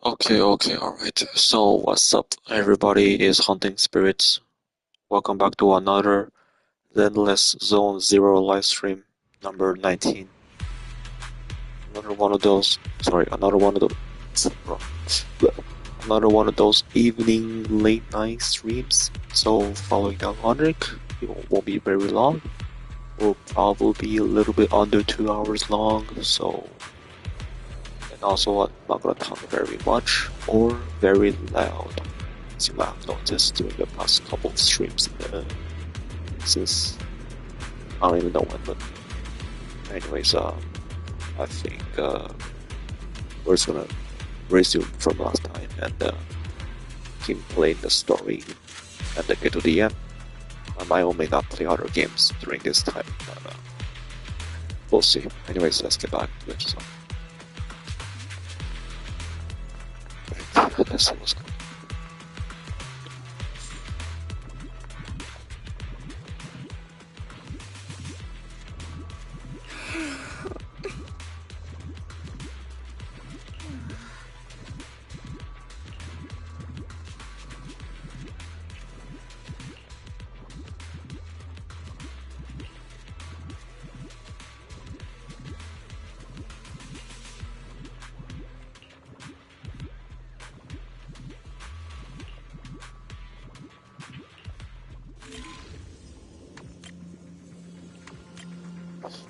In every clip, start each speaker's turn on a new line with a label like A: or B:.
A: Okay, alright. So, what's up? Everybody is hunting spirits. Welcome back to another Zenless Zone Zero live stream, number 19. Another one of those, another one of those evening late night streams. So, following that logic, it won't be very long. Will probably be a little bit under 2 hours long, so. And also, I'm not gonna talk very much or very loud. As you might have noticed during the past couple of streams, since I don't even know when, but anyways, I think we're just gonna resume from last time and keep playing the story and then get to the end. I might or may not play other games during this time, but we'll see. Anyways, let's get back to it. So. Let's see what's going on.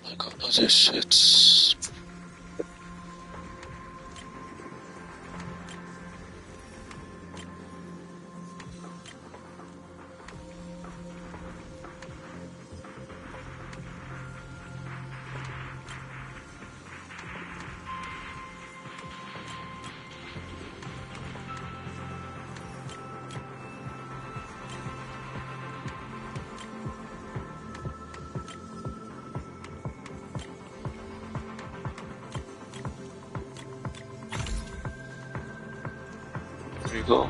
A: I got no this shit. There you go.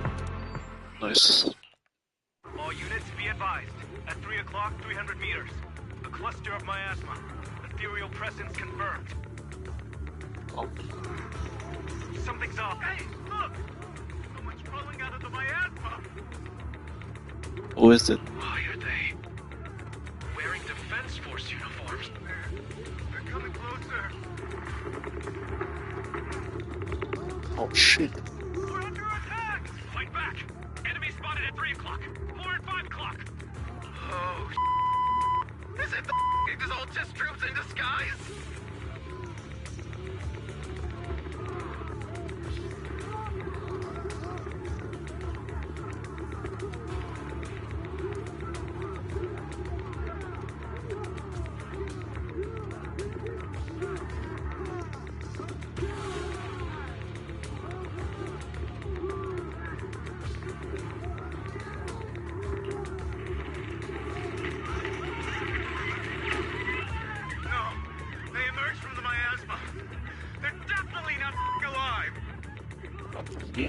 A: Nice.
B: All units be advised. At 3 o'clock, 300 meters. A cluster of miasma. Ethereal presence confirmed.
A: Oh.
B: Something's off. Hey, look! Someone's crawling out of the miasma!
A: Who is it?
B: Why are they wearing Defense Force uniforms? They're coming closer.
A: Oh shit.
B: We're under attack! Fight back! Enemy spotted at 3 o'clock. More at 5 o'clock. Oh, is it the Exaltus troops in disguise?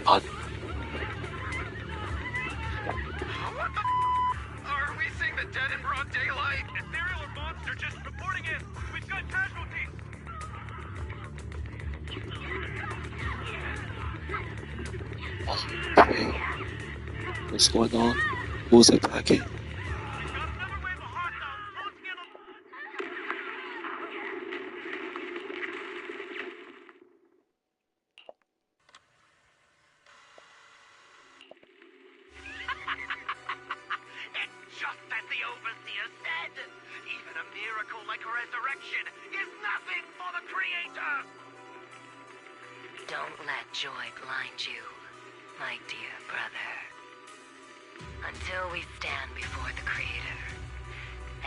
A: God.
B: What the Are we seeing the dead in broad daylight? Ethereal or monster just reporting in. We've got casualties.
A: Okay. What's going on? Who's attacking?
B: We've got another wave of hostile closing in on... It's just as the Overseer said. Even a miracle like a resurrection is nothing for the Creator.
C: Don't let joy blind you, my dear brother. Until we stand before the Creator,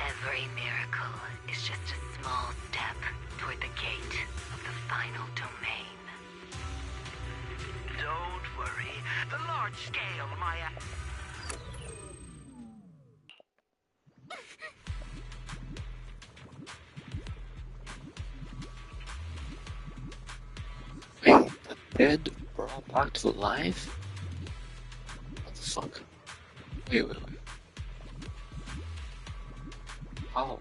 C: every miracle is just a small step toward the gate of the final domain.
B: Don't worry. The large-scale Maya...
A: Wait, the dead brought back to life? What the fuck? Wait. How?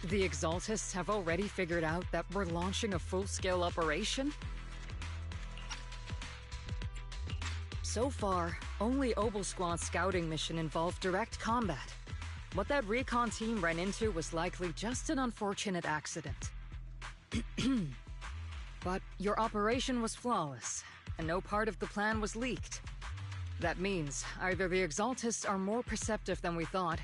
D: The Exaltists have already figured out that we're launching a full-scale operation? So far, only Obalsquan's scouting mission involved direct combat. What that recon team ran into was likely just an unfortunate accident. But your operation was flawless, and no part of the plan was leaked. That means either the Exaltists are more perceptive than we thought,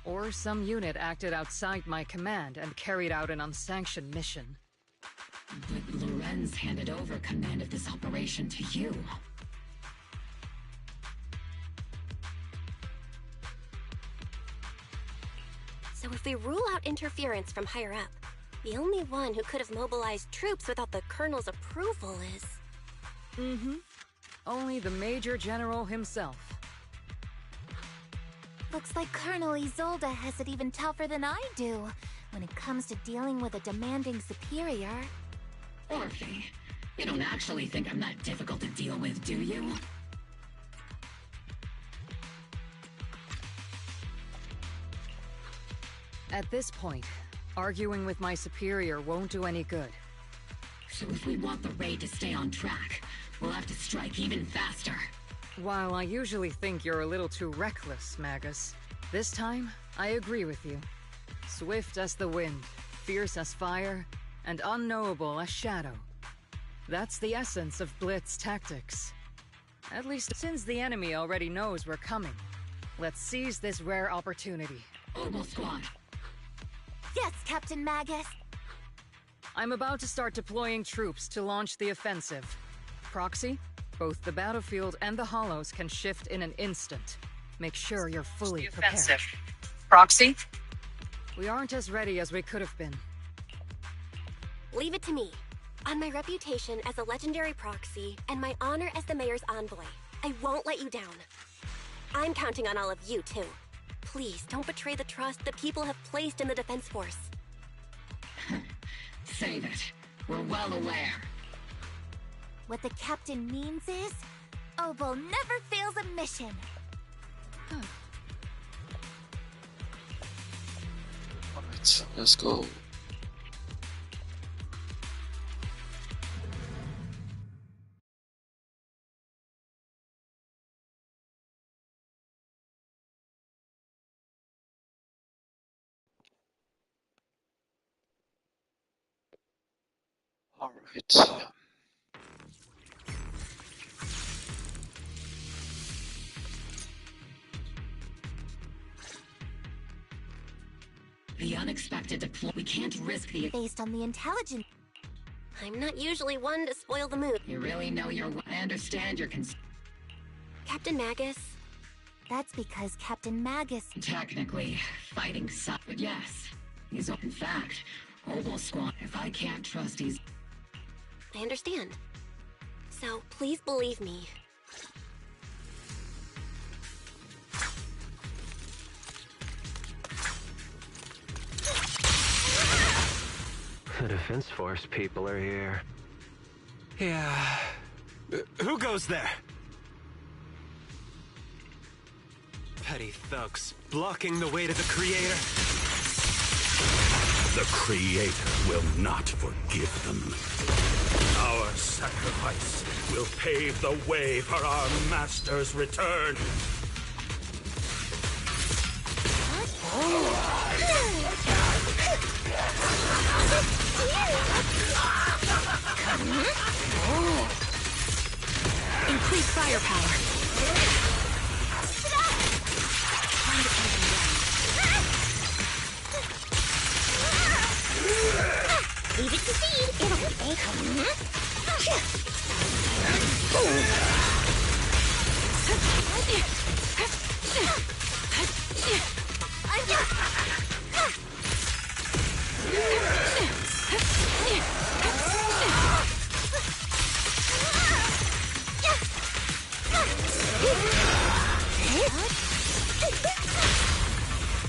D: or some unit acted outside my command and carried out an unsanctioned mission.
E: But Lorenz handed over command of this operation to you.
F: So if we rule out interference from higher up, the only one who could have mobilized troops without the Colonel's approval is...
D: Only the Major General himself.
G: Looks like Colonel Isolde has it even tougher than I do when it comes to dealing with a demanding superior.
E: Orphe, you don't actually think I'm that difficult to deal with, do you?
D: At this point, arguing with my superior won't do any good.
E: So if we want the raid to stay on track, we'll have to strike even faster.
D: While I usually think you're a little too reckless, Magus, this time, I agree with you. Swift as the wind, fierce as fire, and unknowable as shadow. That's the essence of Blitz tactics. At least since the enemy already knows we're coming, let's seize this rare opportunity.
E: Obel Squad.
G: Yes, Captain Magus.
D: I'm about to start deploying troops to launch the offensive. Proxy, both the battlefield and the hollows can shift in an instant. Make sure you're fully prepared.
E: Proxy?
D: We aren't as ready as we could have been.
F: Leave it to me. On my reputation as a legendary proxy and my honor as the mayor's envoy, I won't let you down. I'm counting on all of you, too. Please don't betray the trust that people have placed in the Defense Force.
E: Save it. We're well aware.
G: What the captain means is, Obel never fails a mission.
A: Alright, let's go. Alright.
E: The unexpected deploy. We can't risk the.
G: Based on the intelligence.
F: I'm not usually one to spoil the mood.
E: You really know your. I understand your concern.
F: Captain Magus,
G: That's because Captain Magus.
E: Technically, fighting sucks, but yes. He's in fact, Obel Squad. If I can't trust, he's.
F: I understand. So please believe me.
H: The Defense Force people are here.
I: Yeah. Who goes there? Petty thugs, blocking the way to the Creator.
J: The Creator will not forgive them. Our sacrifice will pave the way for our Master's return.
F: Increase firepower. Leave it to feed. It'll be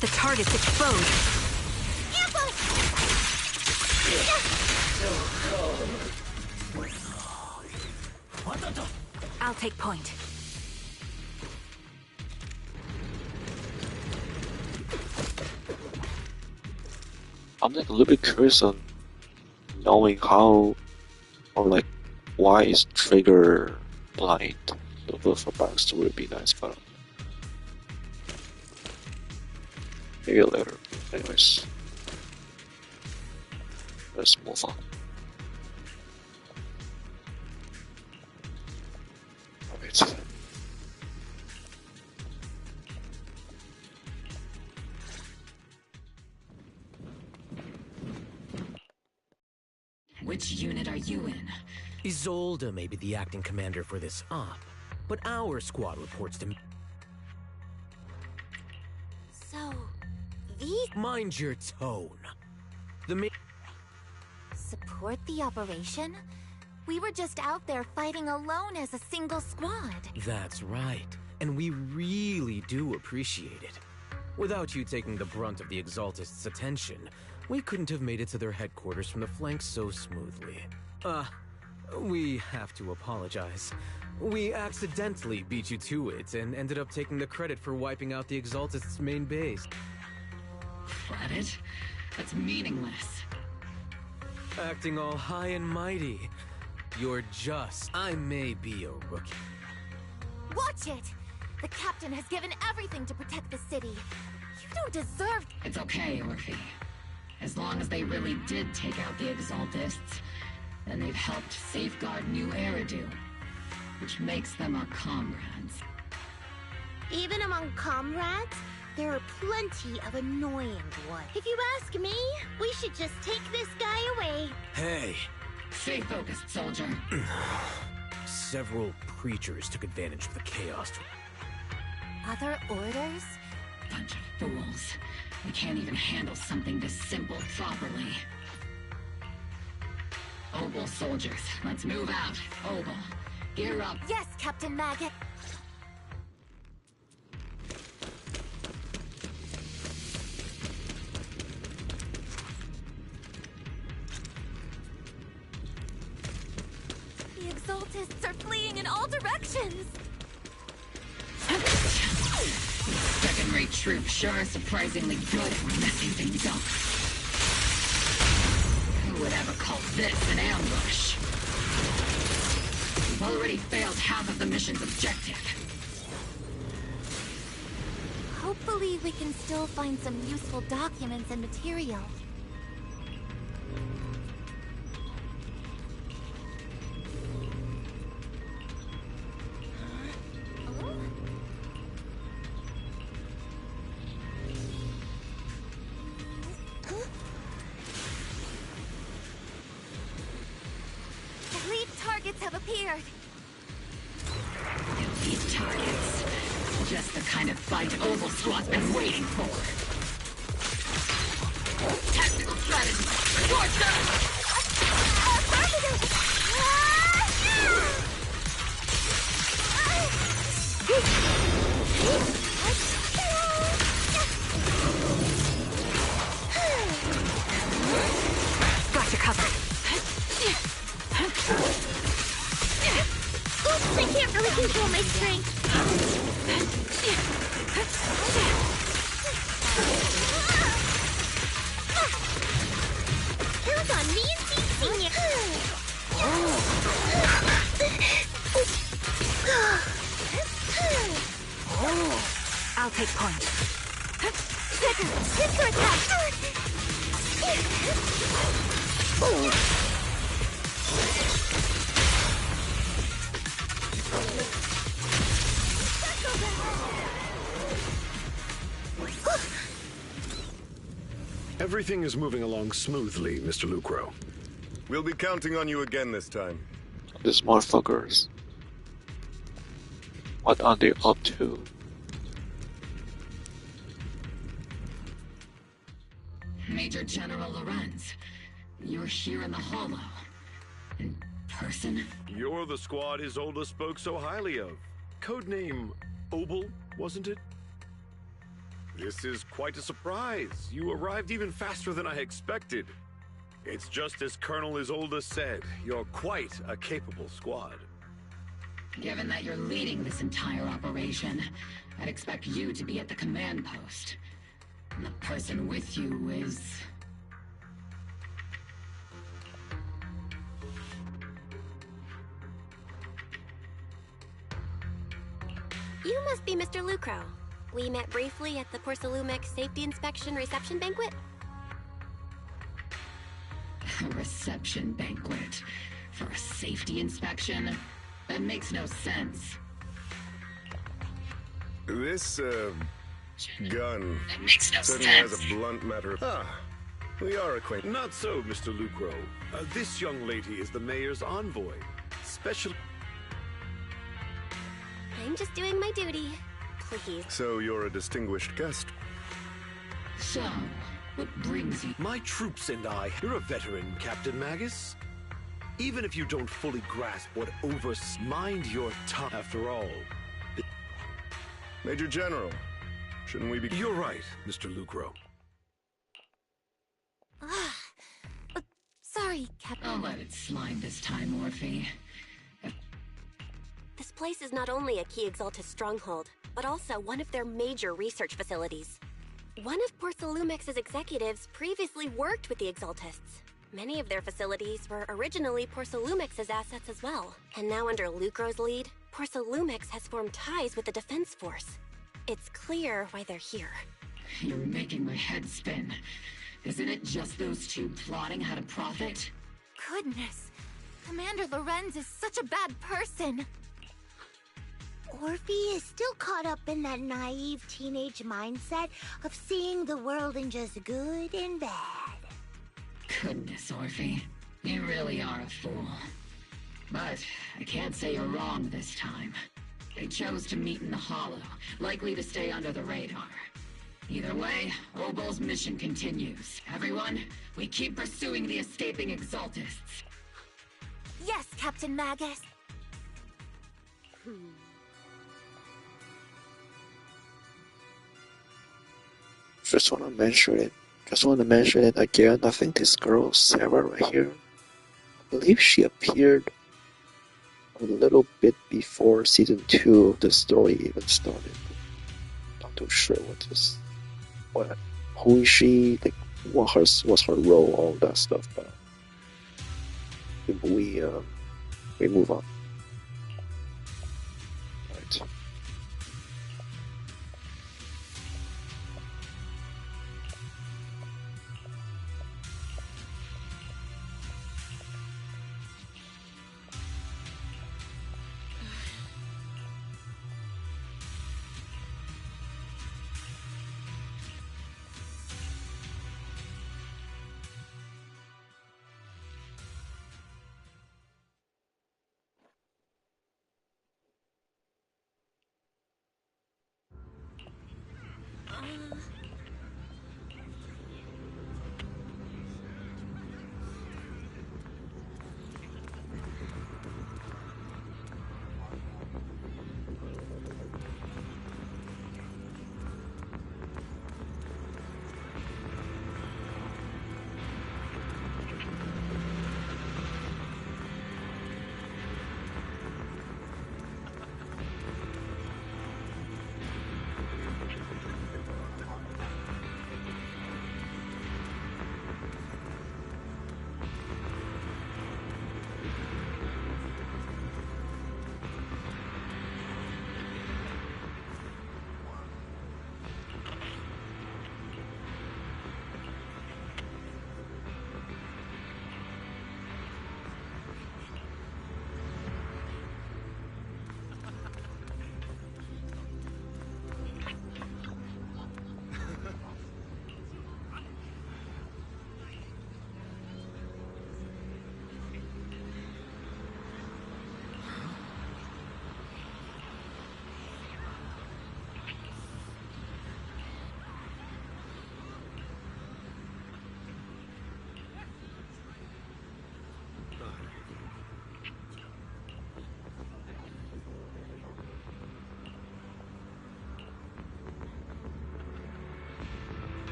F: The target's exposed. I'll take point.
A: I'm like a little bit curious on knowing how or like why is Trigger blind. A little bit of a backstory would be nice, but maybe later. Anyways, let's move on. Alright.
E: Which unit are you in?
K: Isolde may be the acting commander for this op, but our squad reports to me.
F: So, these
K: Mind your tone. The
G: Support the operation? We were just out there fighting alone as a single squad.
K: That's right, and we really do appreciate it. Without you taking the brunt of the Exaltists' attention, we couldn't have made it to their headquarters from the flanks so smoothly. We have to apologize. We accidentally beat you to it and ended up taking the credit for wiping out the Exaltists' main base.
E: Credit? That's meaningless.
K: Acting all high and mighty. You're just... I may be a rookie.
G: Watch it! The captain has given everything to protect the city. You don't deserve...
E: It's okay, Orphe. As long as they really did take out the Exaltists, then they've helped safeguard New Eridu, which makes them our comrades.
L: Even among comrades, there are plenty of annoying ones. If you ask me, we should just take this guy away.
K: Hey!
E: Stay focused, soldier.
K: Several preachers took advantage of the chaos.
G: Other orders?
E: Bunch of fools. We can't even handle something this simple properly. Obel soldiers, let's move out. Obel, gear up.
G: Yes, Captain Maggot. The Exaltists are fleeing in all directions.
E: Second-rate troops sure are surprisingly good at messing things up. Who would ever call this an ambush? We've already failed half of the mission's objective.
G: Hopefully we can still find some useful documents and material. Elite targets have appeared.
E: Elite targets. Just the kind of fight Obel Squad's been waiting for. Tactical strategy. Towards them!
L: Got you covered. Oops, I can't really control my strength. Count on me and fixing it.
D: I'll take point.
L: Pincer attack!
M: Everything is moving along smoothly, Mr. Lucro.
N: We'll be counting on you again this time.
A: These motherfuckers. What are they up to?
E: Major General Lorenz, you're here in the Hollow. In person?
M: You're the squad Isolde spoke so highly of. Codename Obel, wasn't it? This is quite a surprise. You arrived even faster than I expected. It's just as Colonel Isolde said, you're quite a capable squad.
E: Given that you're leading this entire operation, I'd expect you to be at the command post. And the person with you is...
F: You must be Mr. Lucro. We met briefly at the Porcelumix Safety Inspection Reception Banquet.
E: A reception banquet for a safety inspection? That makes no sense.
N: This, gun
E: That makes no
N: certainly
E: sense.
N: has a blunt matter. We are acquainted.
M: Not so, Mr. Lucro. This young lady is the mayor's envoy. Special.
F: I'm just doing my duty. Please.
N: So you're a distinguished guest.
E: So, what brings you?
M: My troops and I. You're a veteran, Captain Magus. Even if you don't fully grasp what mind your tongue. After all,
N: Major General, shouldn't we be...
M: You're right, Mr. Lucro.
G: Sorry, Captain.
E: I'll let it slide this time, Orphe.
F: This place is not only a key Exaltus stronghold, but also one of their major research facilities. One of Porcelumix's executives previously worked with the Exaltists. Many of their facilities were originally Porcelumix's assets as well. And now under Lucro's lead, Porcelumix has formed ties with the Defense Force. It's clear why they're here.
E: You're making my head spin. Isn't it just those two plotting how to profit?
G: Goodness. Commander Lorenz is such a bad person.
L: Orphe is still caught up in that naive teenage mindset of seeing the world in just good and bad.
E: Goodness, Orphe. You really are a fool. But I can't say you're wrong this time. They chose to meet in the Hollow, likely to stay under the radar. Either way, Obol's mission continues. Everyone, we keep pursuing the escaping Exaltists.
G: Yes, Captain Magus.
A: Just want to mention it again. I think this girl, Sarah, right here, I believe she appeared a little bit before season 2 of the story even started. Not too sure who is she, like, what's her role, all that stuff, but we move on. Right.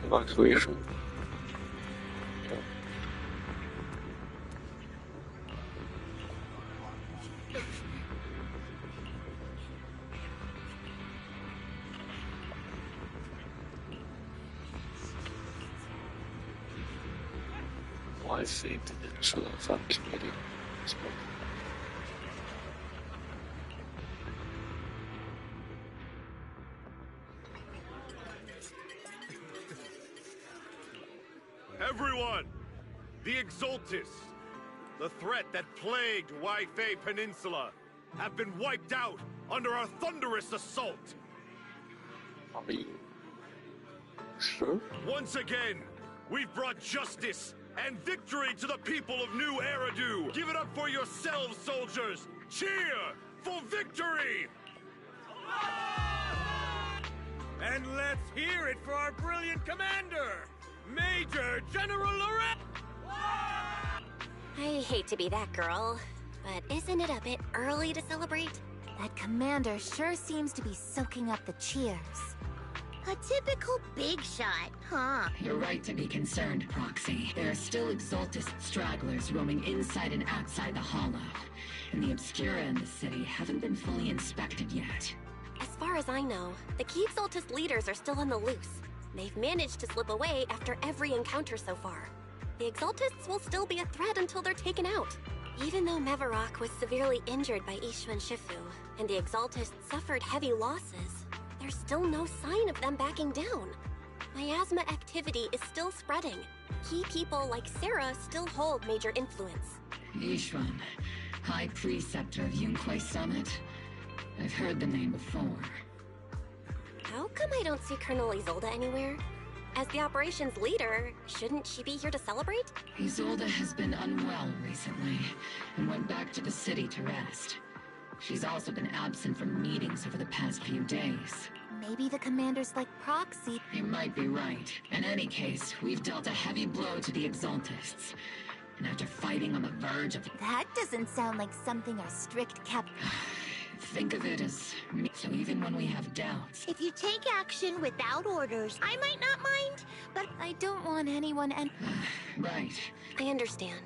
A: Evacuation. I think the initial evacuating.
M: Exaltis. The threat that plagued Waifei Peninsula have been wiped out under our thunderous assault.
A: Are you sure?
M: Once again, we've brought justice and victory to the people of New Eridu. Give it up for yourselves, soldiers. Cheer for victory!
B: And let's hear it for our brilliant commander, Major General Loret!
F: I hate to be that girl, but isn't it a bit early to celebrate?
G: That commander sure seems to be soaking up the cheers.
L: A typical big shot, huh?
E: You're right to be concerned, Proxy. There are still Exaltist stragglers roaming inside and outside the Hollow, and the Obscura in the city haven't been fully inspected yet.
F: As far as I know, the key Exaltist leaders are still on the loose. They've managed to slip away after every encounter so far. The Exaltists will still be a threat until they're taken out. Even though Mevarok was severely injured by Ishu and Shifu, and the Exaltists suffered heavy losses, there's still no sign of them backing down. Miasma activity is still spreading. Key people like Sarah still hold major influence.
E: Yishuan, High Preceptor of Yunquai Summit. I've heard the name before.
F: How come I don't see Colonel Isolde anywhere? As the operations leader, shouldn't she be here to celebrate?
E: Isolde has been unwell recently, and went back to the city to rest. She's also been absent from meetings over the past few days.
G: Maybe the commander's like Proxy.
E: You might be right. In any case, we've dealt a heavy blow to the Exaltists. And after fighting on the verge of...
G: That doesn't sound like something our strict cap...
E: Think of it as... So even when we have doubts...
L: If you take action without orders, I might not mind, but
G: I don't want anyone and...
E: Right.
F: I understand.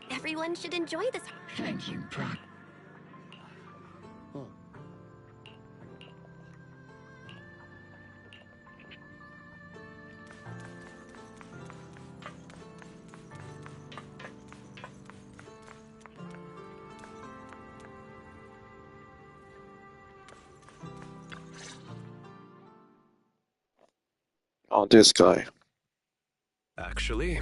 F: Everyone should enjoy this.
E: Thank you, Proc.
A: Oh, this guy.
I: Actually,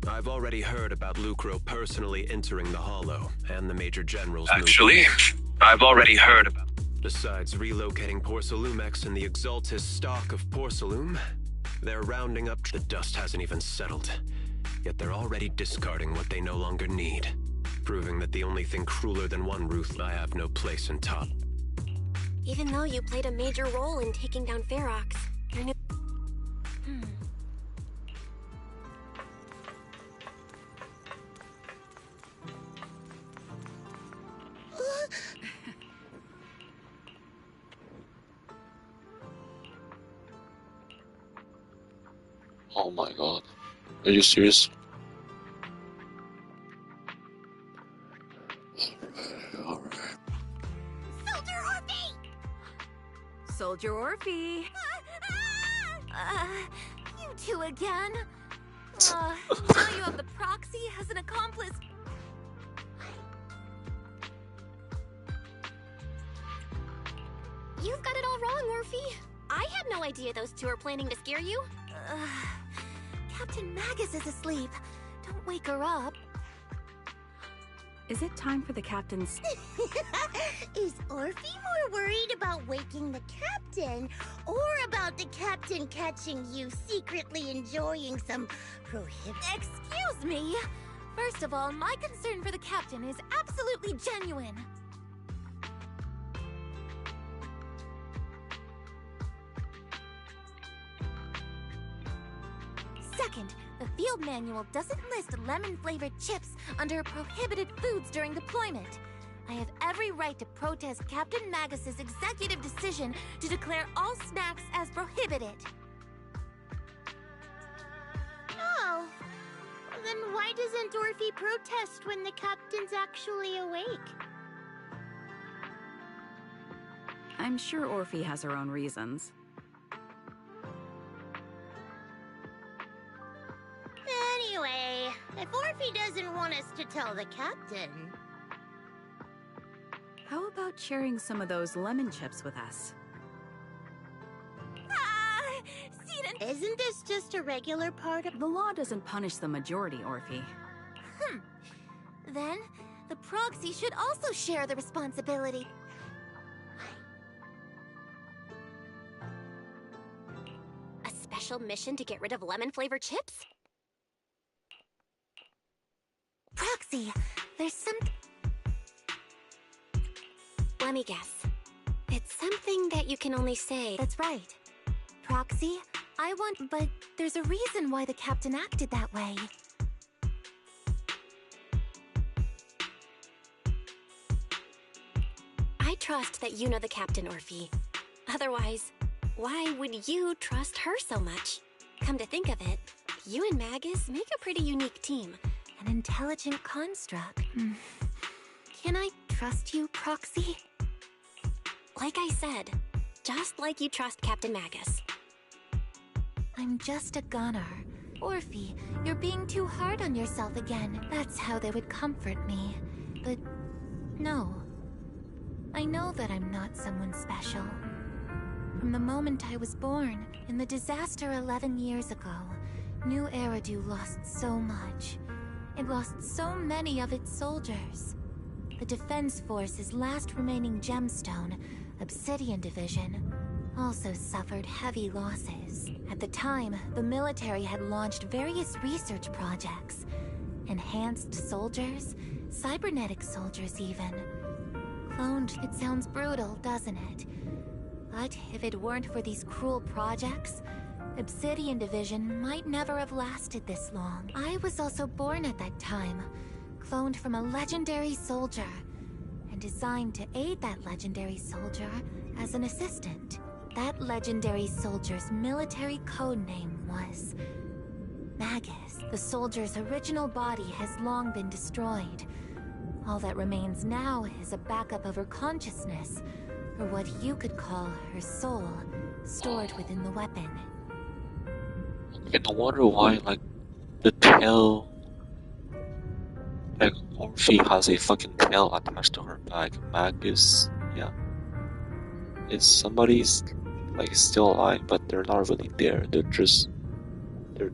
I: I've already heard about Lucro personally entering the Hollow and the Major General's
B: I've already heard about...
I: Besides relocating Porcelumex and the Exaltist stock of Porcelume, they're rounding up... The dust hasn't even settled, yet they're already discarding what they no longer need, proving that the only thing crueler than one Ruth, I have no place in top.
F: Even though you played a major role in taking down Ferox, your new...
A: Oh my god. Are you serious? Alright.
L: Soldier Orphe!
G: Soldier Orphe! You two again? Now you have the Proxy as an accomplice.
F: You've got it all wrong, Orphe. I had no idea those two were planning to scare you.
G: Captain Magus is asleep. Don't wake her up.
O: Is it time for the captain's...
L: Is Orphe more worried about waking the captain, or about the captain catching you secretly enjoying some
G: Excuse me! First of all, my concern for the captain is absolutely genuine. Second, the field manual doesn't list lemon-flavored chips under prohibited foods during deployment. I have every right to protest Captain Magus's executive decision to declare all snacks as prohibited.
L: Oh. Then why doesn't Orphe protest when the captain's actually awake?
O: I'm sure Orphe has her own reasons.
L: Anyway, if Orphe doesn't want us to tell the captain...
O: How about sharing some of those lemon chips with us?
L: Isn't this just a regular part of...
O: The law doesn't punish the majority, Orphe.
G: Then, the proxy should also share the responsibility.
F: A special mission to get rid of lemon-flavored chips?
G: Proxy, there's some...
F: Let me guess. It's something that you can only say.
G: That's right. Proxy, I want... But there's a reason why the captain acted that way.
F: I trust that you know the captain, Orphe. Otherwise, why would you trust her so much? Come to think of it, you and Magus make a pretty unique team.
G: An intelligent construct. Can I trust you, Proxy?
F: Like I said, just like you trust Captain Magus.
G: I'm just a gunner. Orphe, you're being too hard on yourself again. That's how they would comfort me. But no. I know that I'm not someone special. From the moment I was born, in the disaster 11 years ago, New Eridu lost so much. It lost so many of its soldiers. The Defense Force's last remaining gemstone, Obsidian Division, also suffered heavy losses. At the time, the military had launched various research projects. Enhanced soldiers, cybernetic soldiers even. Cloned, it sounds brutal, doesn't it? But if it weren't for these cruel projects, Obsidian Division might never have lasted this long. I was also born at that time, cloned from a legendary soldier, and designed to aid that legendary soldier as an assistant. That legendary soldier's military code name was Magus. The soldier's original body has long been destroyed. All that remains now is a backup of her consciousness, or what you could call her soul, stored within the weapon.
A: I don't wonder why, like, the tail... Like, Orphe has a fucking tail attached to her back. Magus, yeah. It's somebody's, like, still alive, but they're not really there. They're just... Their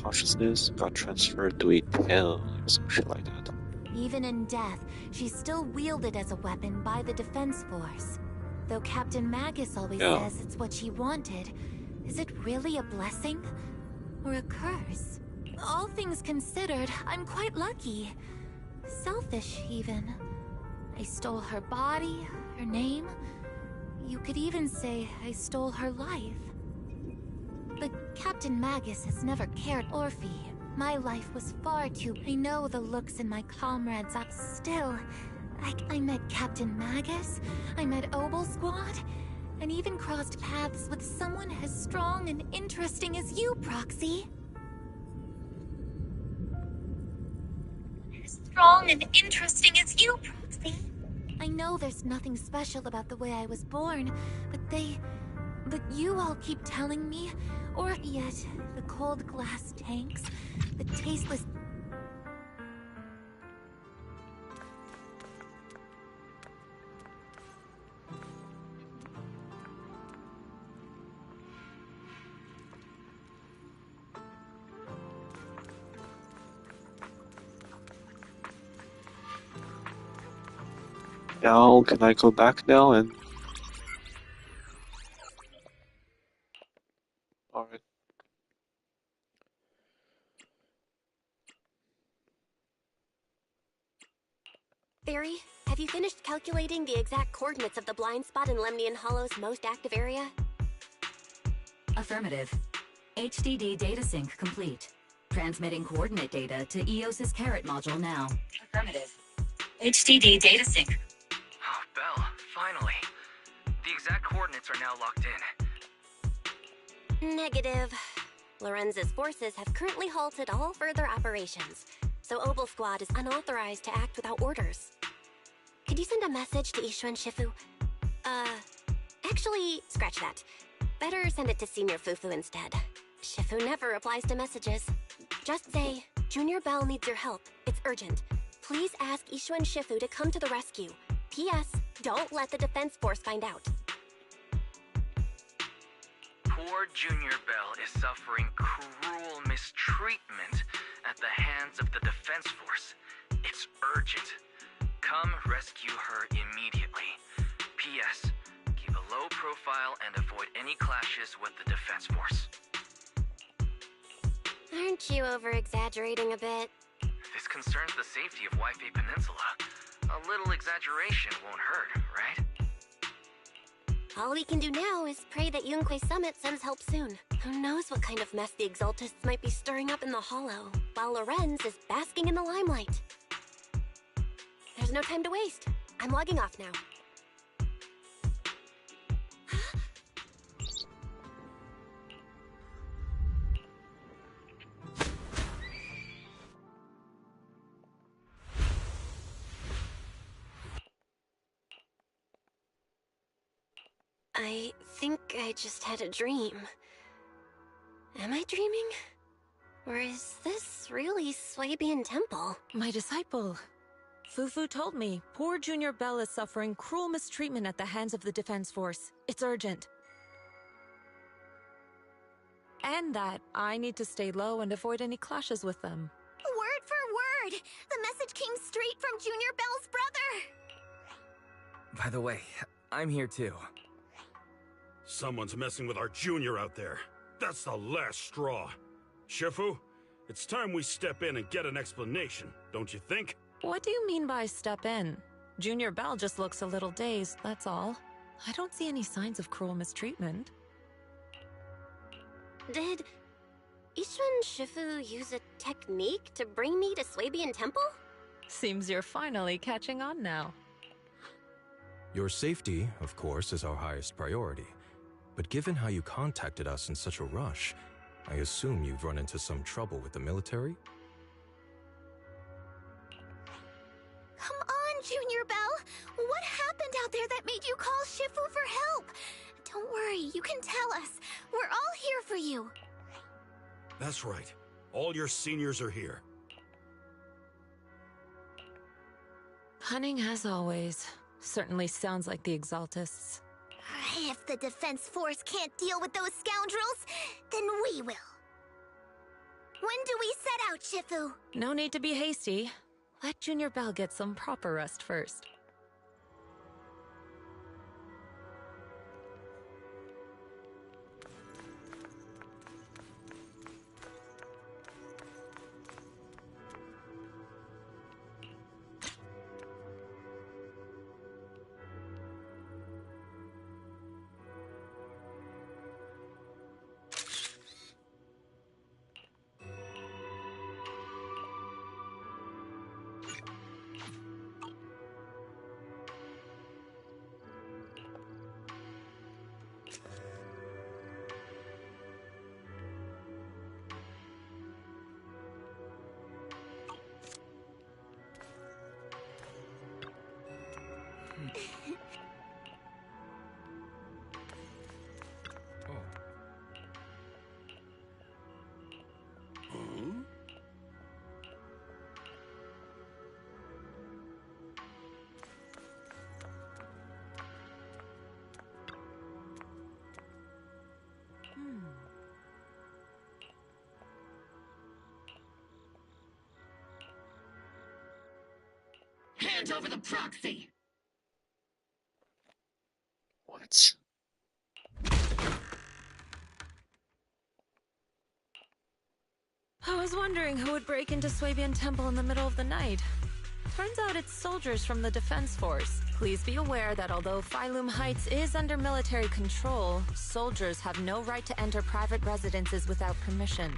A: consciousness got transferred to a tail, like some shit like that.
G: Even in death, she's still wielded as a weapon by the Defense Force. Though Captain Magus always says it's what she wanted, is it really a blessing? Or a curse? All things considered, I'm quite lucky. Selfish, even. I stole her body, her name. You could even say I stole her life. But Captain Magus has never cared Orphe. My life was far too... I know the looks in my comrades' eyes. Still, I met Captain Magus, I met Obel Squad, and even crossed paths with someone as strong and interesting as you, Proxy. As strong and interesting as you, Proxy. I know there's nothing special about the way I was born, but you all keep telling me, or yet the cold glass tanks, the tasteless...
A: Now, can I go back now and... Alright.
F: Barry, have you finished calculating the exact coordinates of the blind spot in Lemnian Hollow's most active area?
O: Affirmative. HDD data sync complete. Transmitting coordinate data to EOS's Carrot module now. Affirmative. HDD data sync.
B: Oh, Belle, finally. The exact coordinates are now locked in.
F: Negative. Lorenz's forces have currently halted all further operations, so Obel Squad is unauthorized to act without orders. Could you send a message to Ishu and Shifu? Actually, scratch that. Better send it to Senior Fufu instead. Shifu never replies to messages. Just say, Junior Bell needs your help. It's urgent. Please ask Ishu and Shifu to come to the rescue. P.S. Don't let the Defense Force find out.
P: poor Junior Bell is suffering cruel mistreatment at the hands of the Defense Force. It's urgent. Come rescue her immediately. P.S. Keep a low profile and avoid any clashes with the Defense Force.
F: Aren't you over-exaggerating a bit?
P: This concerns the safety of Waifei Peninsula. A little exaggeration won't hurt, right?
F: All we can do now is pray that Yunque Summit sends help soon. Who knows what kind of mess the Exaltists might be stirring up in the Hollow, while Lorenz is basking in the limelight. There's no time to waste. I'm logging off now. I think I just had a dream. Am I dreaming? Or is this really Swabian Temple?
Q: My disciple. Fufu told me poor Junior Bell is suffering cruel mistreatment at the hands of the Defense Force. It's urgent. And that I need to stay low and avoid any clashes with them.
G: Word for word! The message came straight from Junior Bell's brother!
R: By the way, I'm here too.
J: Someone's messing with our Junior out there. That's the last straw. Shifu, it's time we step in and get an explanation, don't you think?
Q: What do you mean by step in? Junior Bell just looks a little dazed, that's all. I don't see any signs of cruel mistreatment.
F: Did Ishun Shifu use a technique to bring me to Swabian Temple?
Q: Seems you're finally catching on now.
S: Your safety, of course, is our highest priority. But given how you contacted us in such a rush, I assume you've run into some trouble with the military?
G: Come on, Junior Bell! What happened out there that made you call Shifu for help? Don't worry, you can tell us. We're all here for you.
J: That's right. All your seniors are here.
Q: Cunning as always. Certainly sounds like the Exaltists.
G: If the Defense Force can't deal with those scoundrels, then we will. When do we set out, Shifu?
Q: No need to be hasty. Let Junior Bell get some proper rest first.
E: Hand over the proxy!
A: What?
Q: I was wondering who would break into Swabian Temple in the middle of the night. Turns out it's soldiers from the Defense Force. Please be aware that although Phylum Heights is under military control, soldiers have no right to enter private residences without permission.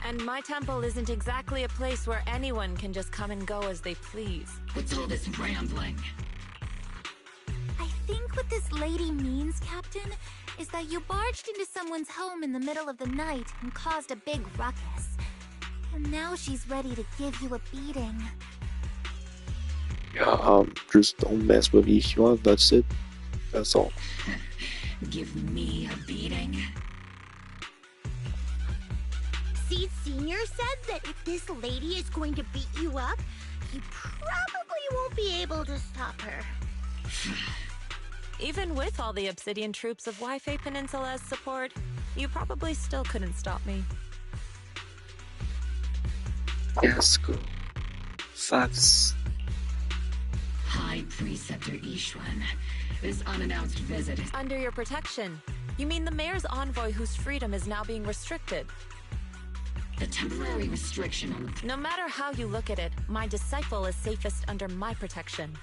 Q: And my temple isn't exactly a place where anyone can just come and go as they please.
E: What's all this rambling?
G: I think what this lady means, Captain, is that you barged into someone's home in the middle of the night and caused a big ruckus. And now she's ready to give you a beating.
A: Yeah, just don't mess with Ishua, that's it. That's all.
E: Give me a beating?
L: See, Senior said that if this lady is going to beat you up, you probably won't be able to stop her.
Q: Even with all the Obsidian troops of Waifei Peninsula as support, you probably still couldn't stop me.
A: Yes, girl. Facts.
E: High Preceptor Ishwan, this unannounced visit is
Q: under your protection. You mean the mayor's envoy whose freedom is now being restricted?
E: The temporary restriction on the...
Q: No matter how you look at it, my disciple is safest under my protection.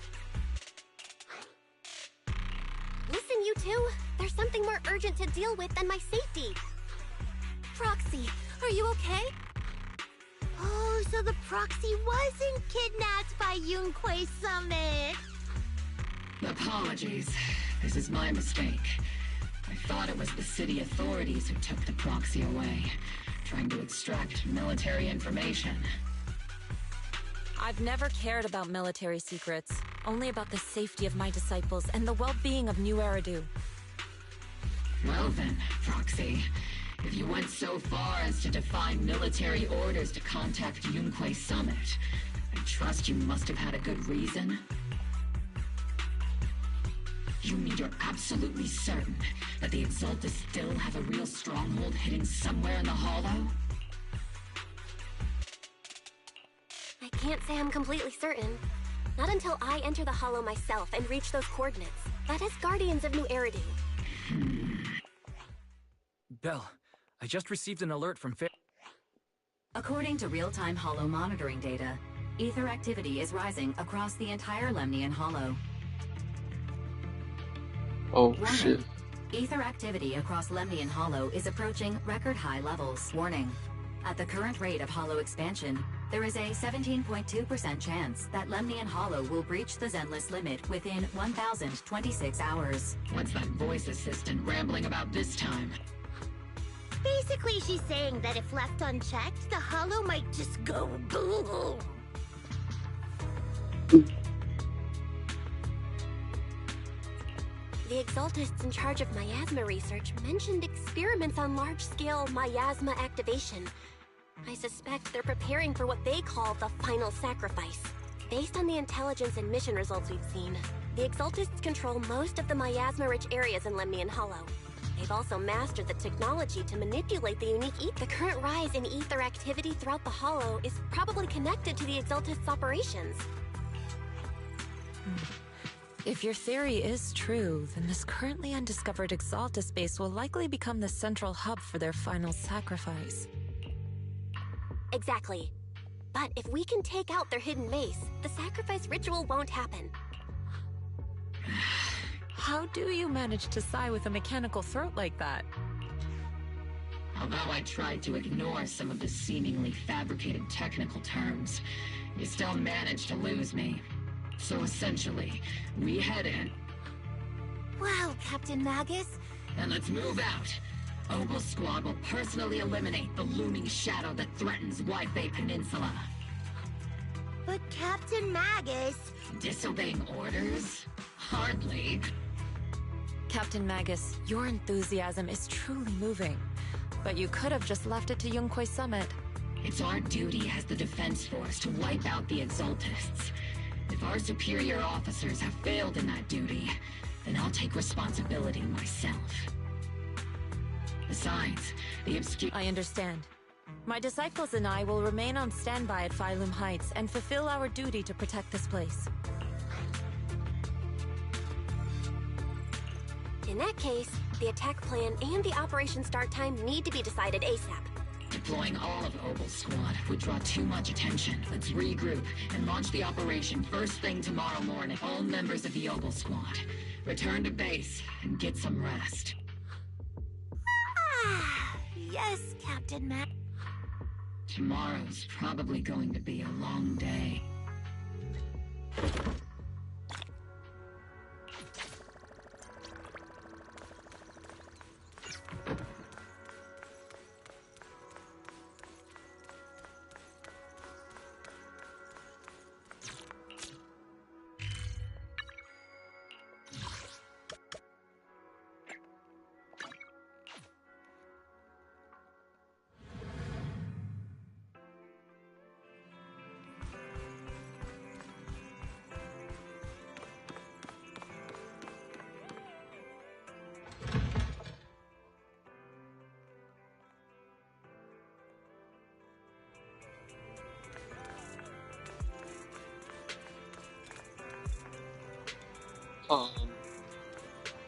F: Listen, you two. There's something more urgent to deal with than my safety.
G: Proxy, are you okay?
L: Oh, so the proxy wasn't kidnapped by Yunquei Summit.
E: Apologies. This is my mistake. I thought it was the city authorities who took the proxy away, trying to extract military information.
Q: I've never cared about military secrets, only about the safety of my disciples and the well-being of New Eridu.
E: Well then, Proxy, if you went so far as to defy military orders to contact Yunquei Summit, I trust you must have had a good reason. You mean you're absolutely certain that the Exaltus still have a real stronghold hidden somewhere in the Hollow?
F: I can't say I'm completely certain. Not until I enter the Hollow myself and reach those coordinates. That is Guardians of New Eridu.
P: Belle, I just received an alert from
O: According to real-time Hollow monitoring data, ether activity is rising across the entire Lemnian Hollow.
A: Oh,
O: Warning.
A: shit.
O: Ether activity across Lemnian Hollow is approaching record-high levels. Warning. At the current rate of Hollow expansion, there is a 17.2% chance that Lemnian Hollow will breach the Zenless limit within 1,026 hours.
E: What's that voice assistant rambling about this time?
L: Basically, she's saying that if left unchecked, the Hollow might just go boom.
F: The Exaltists in charge of miasma research mentioned experiments on large-scale miasma activation. I suspect they're preparing for what they call the final sacrifice. Based on the intelligence and mission results we've seen, the Exaltists control most of the miasma-rich areas in Lemnian Hollow. They've also mastered the technology to manipulate the unique ether. The current rise in ether activity throughout the Hollow is probably connected to the Exaltists' operations.
Q: If your theory is true, then this currently undiscovered Exaltus base will likely become the central hub for their final sacrifice.
F: Exactly. But if we can take out their hidden base, the sacrifice ritual won't happen.
Q: How do you manage to sigh with a mechanical throat like that?
E: Although I tried to ignore some of the seemingly fabricated technical terms, you still managed to lose me. So essentially, we head in.
G: Wow, Captain Magus.
E: And let's move out. Obel Squad will personally eliminate the looming shadow that threatens White Bay Peninsula.
L: But Captain Magus...
E: Disobeying orders? Hardly.
Q: Captain Magus, your enthusiasm is truly moving. But you could have just left it to Yunquei Summit.
E: It's our duty as the Defense Force to wipe out the Exaltists. If our superior officers have failed in that duty, then I'll take responsibility myself. Besides, the obscure...
Q: I understand. My disciples and I will remain on standby at Phylum Heights and fulfill our duty to protect this place.
F: In that case, the attack plan and the operation start time need to be decided ASAP.
E: Deploying all of Obel's squad would draw too much attention. Let's regroup and launch the operation first thing tomorrow morning. All members of the Obel squad, return to base and get some rest.
L: Ah, yes, Captain Mac.
E: Tomorrow's probably going to be a long day.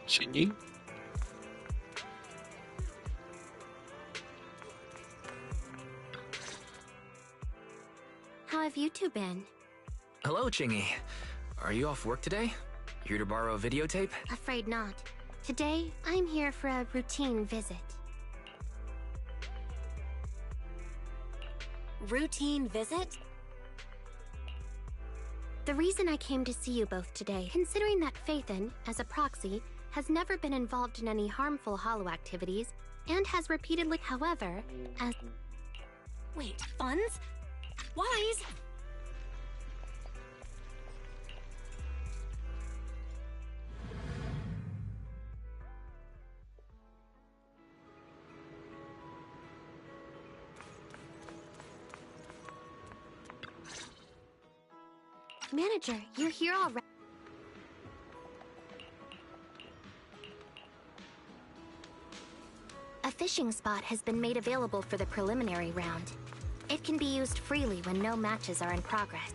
A: Shinji?
F: How have you two been?
P: Hello, Chingy. Are you off work today? Here to borrow a videotape?
F: Afraid not. Today, I'm here for a routine visit. Routine visit? The reason I came to see you both today, considering that Phaethon, as a proxy, has never been involved in any harmful hollow activities, and has repeatedly, however, as... Wait, funds? Wise? Manager, you're here already. A fishing spot has been made available for the preliminary round. It can be used freely when no matches are in progress.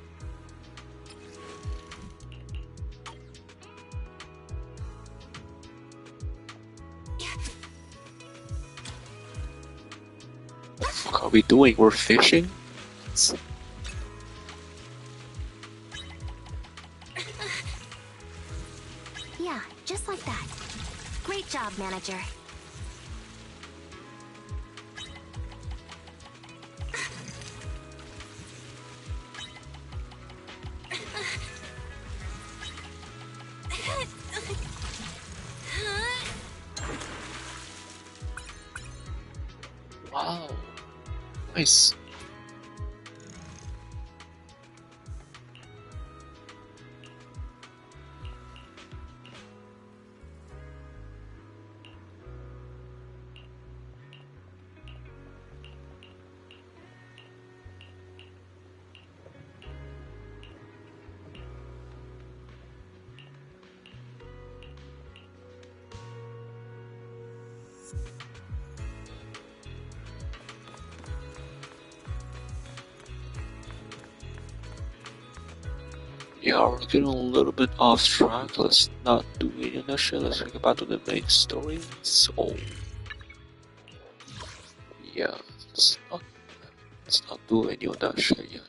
A: What are we doing? We're fishing?
F: Yeah, just like that. Great job, manager.
A: Wow. Nice. Yeah, we're getting a little bit off track. Let's not do any of that shit. Let's get back to the main story. So, yeah, let's not do any of that shit yet.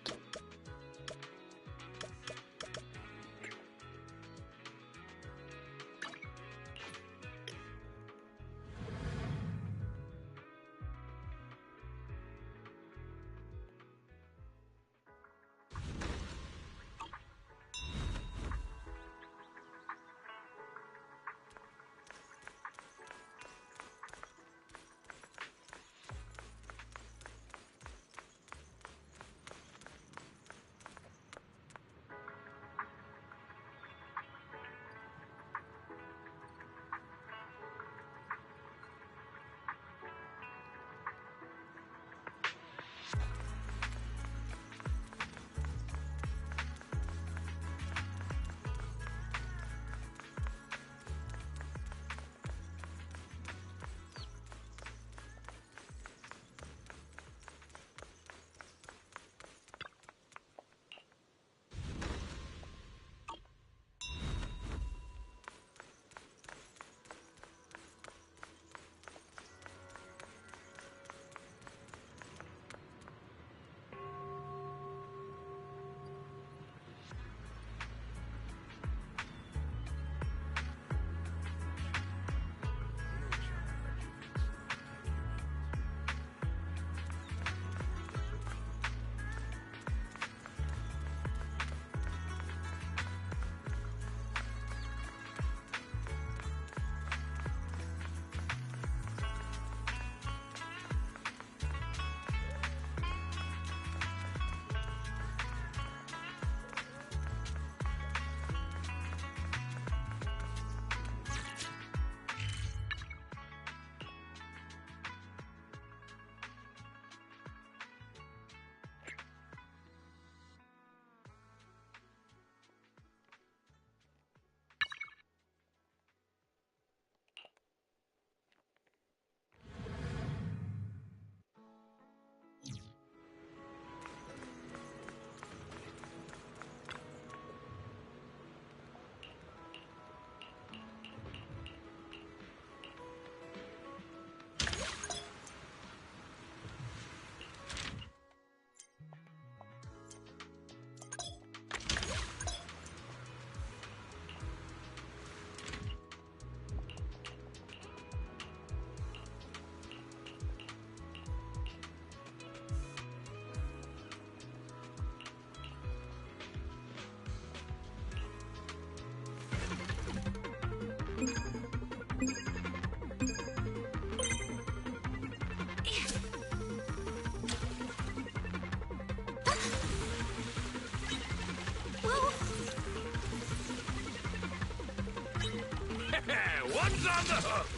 B: One's on the hook!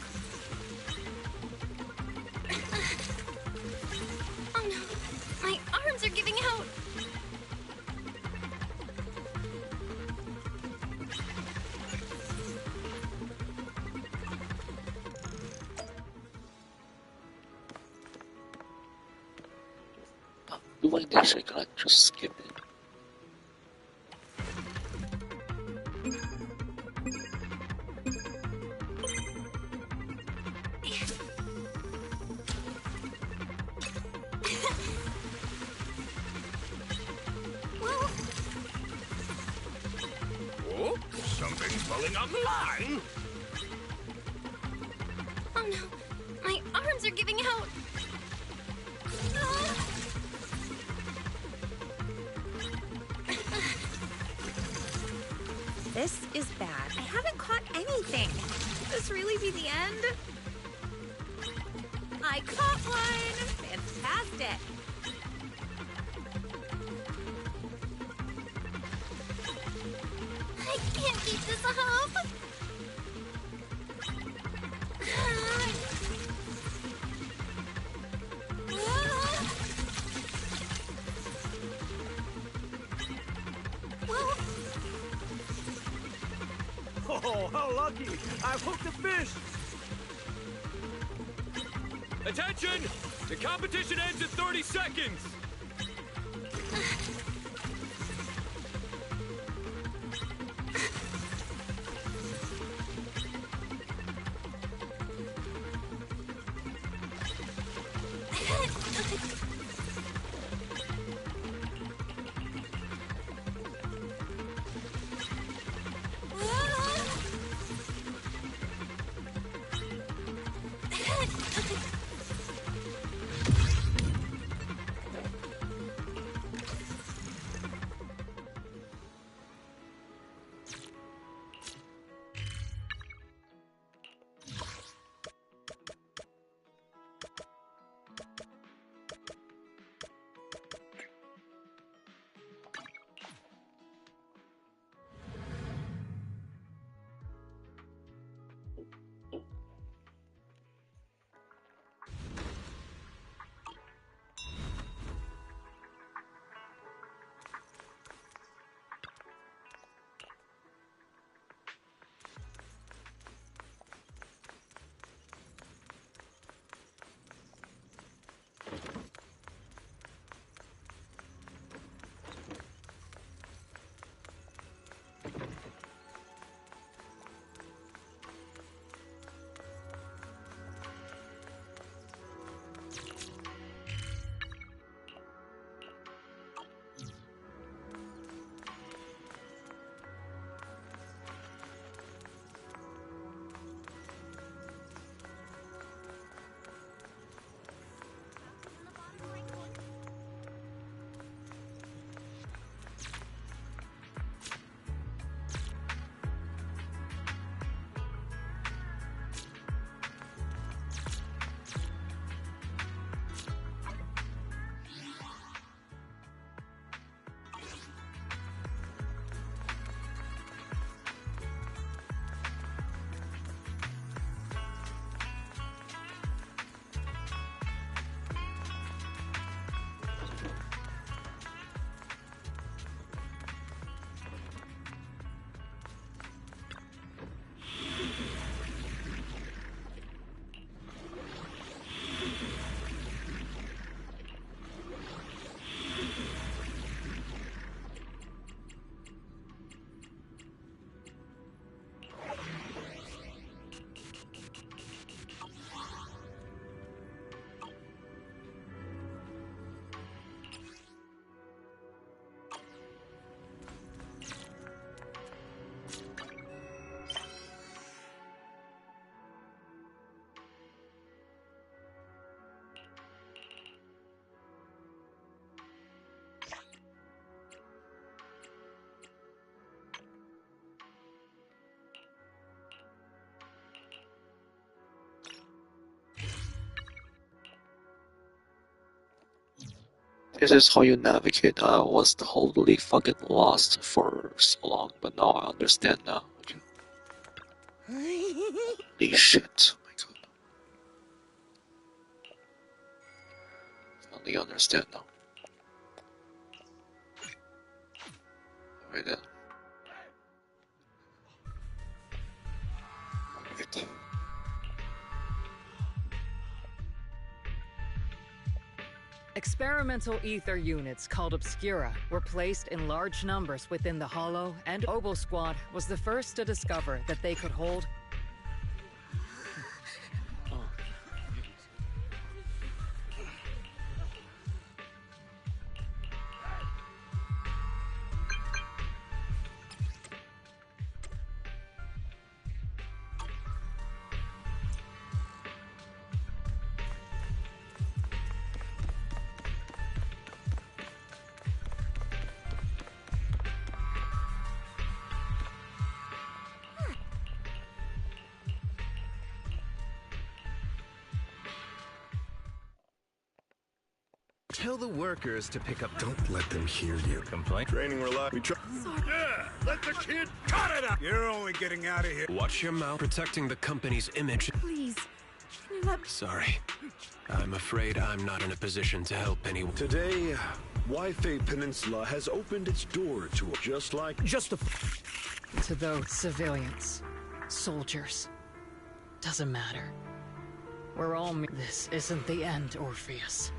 F: Oh no, my arms are giving out.
A: Like this, I can just skip it.
B: Oh, something's pulling on the line!
F: Oh no, my arms are giving out. Ah.
T: This is bad. I haven't caught anything. Could this really be the end? I caught one! Fantastic!
F: I can't keep this up.
U: Oh, how lucky! I've hooked a fish!
B: Attention! The competition ends in 30 seconds!
A: This is how you navigate. I was totally fucking lost for so long, but now I understand now. Holy shit. Oh my god. Finally understand now. Alright then. Alright.
D: Experimental ether units called Obscura were placed in large numbers within the Hollow, and Obo Squad was the first to discover that they could hold
J: Tell the workers to pick up. Don't let them hear you. Complain. Training we try.
M: Yeah, let the kid
U: Cut it up! You're only getting out of here.
I: Watch your mouth, protecting the company's image.
G: Please, can you let me...
I: Sorry. I'm afraid I'm not in a position to help anyone.
M: Today, Wi-Fi Peninsula has opened its door to just like
D: to those civilians, soldiers. Doesn't matter. We're all. This isn't the end, Orpheus.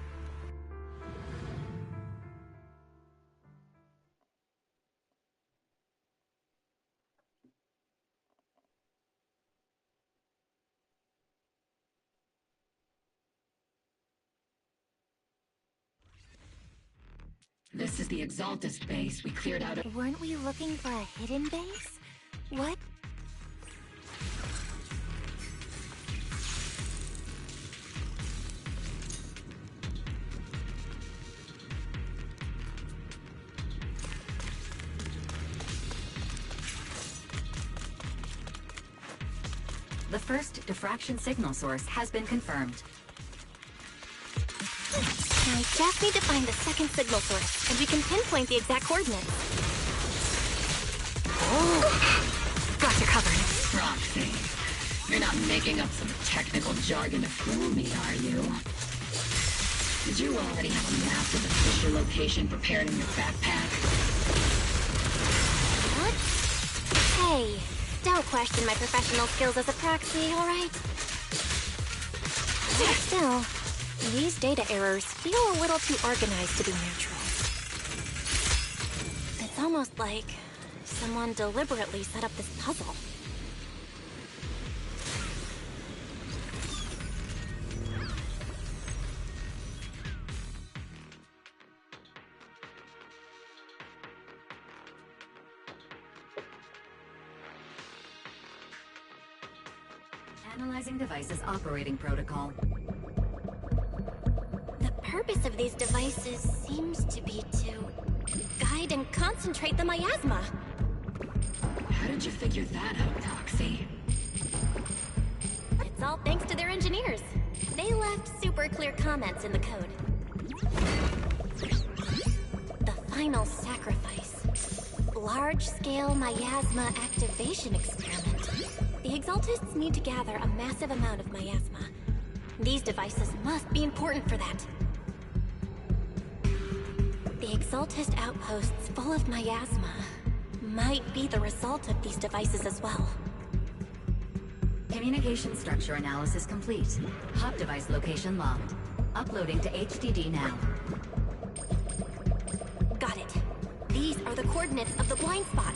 E: This is the Exaltist base we cleared out of.
G: Weren't we looking for a hidden base? What?
O: The first diffraction signal source has been confirmed.
F: I just need to find the second signal source, and we can pinpoint the exact coordinates.
E: Got you covered. Roxy, you're not making up some technical jargon to fool me, are you? Did you already have a map of the Fisher location prepared in your backpack?
F: What? Hey, don't question my professional skills as a proxy, alright? Still, these data errors feel a little too organized to be neutral. It's almost like someone deliberately set up this puzzle.
O: Analyzing device's operating protocol.
F: The purpose of these devices seems to be to guide and concentrate the miasma.
E: How did you figure that out, Roxy?
F: It's all thanks to their engineers. They left super clear comments in the code. The final sacrifice. Large-scale miasma activation experiment. The Exaltists need to gather a massive amount of miasma. These devices must be important for that. The Exaltist outposts full of miasma might be the result of these devices as well.
O: Communication structure analysis complete. Hop device location logged. Uploading to HDD now.
F: Got it. These are the coordinates of the blind spot.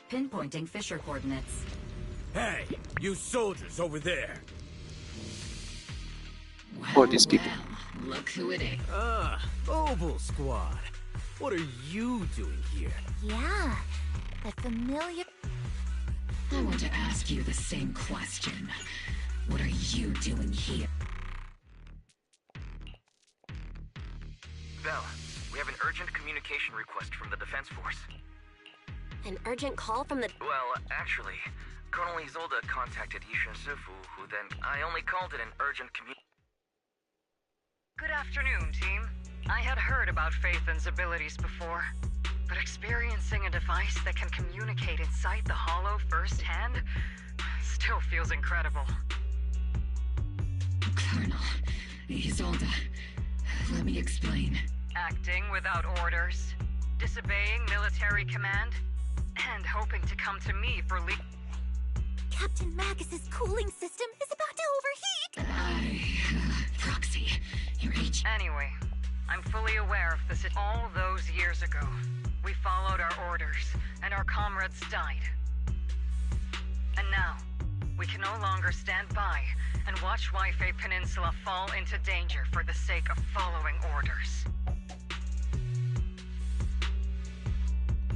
O: Pinpointing Fisher coordinates.
U: Hey, you soldiers over there.
A: Who are these people?
E: Look who it is.
U: Oval Squad.
K: What are you doing here?
G: Yeah, that familiar...
E: I want to ask you the same question. What are you doing here?
P: Bell, we have an urgent communication request from the Defense Force.
F: An urgent call from the...
P: Well, actually, Colonel Isolde contacted Yishin Sifu, who then... I only called it an urgent
D: Good afternoon, team. I had heard about Phaethon's abilities before, but experiencing a device that can communicate inside the Hollow firsthand still feels incredible.
E: Colonel Isolde, let me explain.
D: Acting without orders, disobeying military command, and hoping to come to me for
G: Captain Magus's cooling system is about to overheat!
E: Proxy, your H...
D: Anyway, I'm fully aware of this. All those years ago, we followed our orders, and our comrades died. And now, we can no longer stand by and watch Waifei Peninsula fall into danger for the sake of following orders.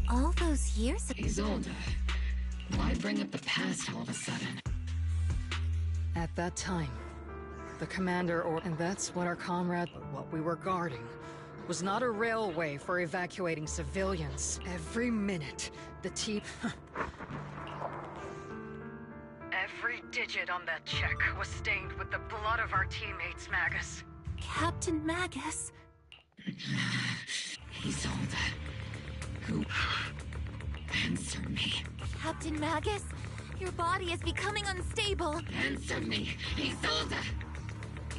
G: All those years ago...
E: Isolde, why bring up the past all of a sudden?
D: At that time, the commander and that's what our comrade, what we were guarding, was not a railway for evacuating civilians. Every minute, the Every digit on that check was stained with the blood of our teammates, Magus.
G: Captain Magus?
E: Isolde, who... Answer me.
G: Captain Magus? Your body is becoming unstable.
E: Answer me, Isolde!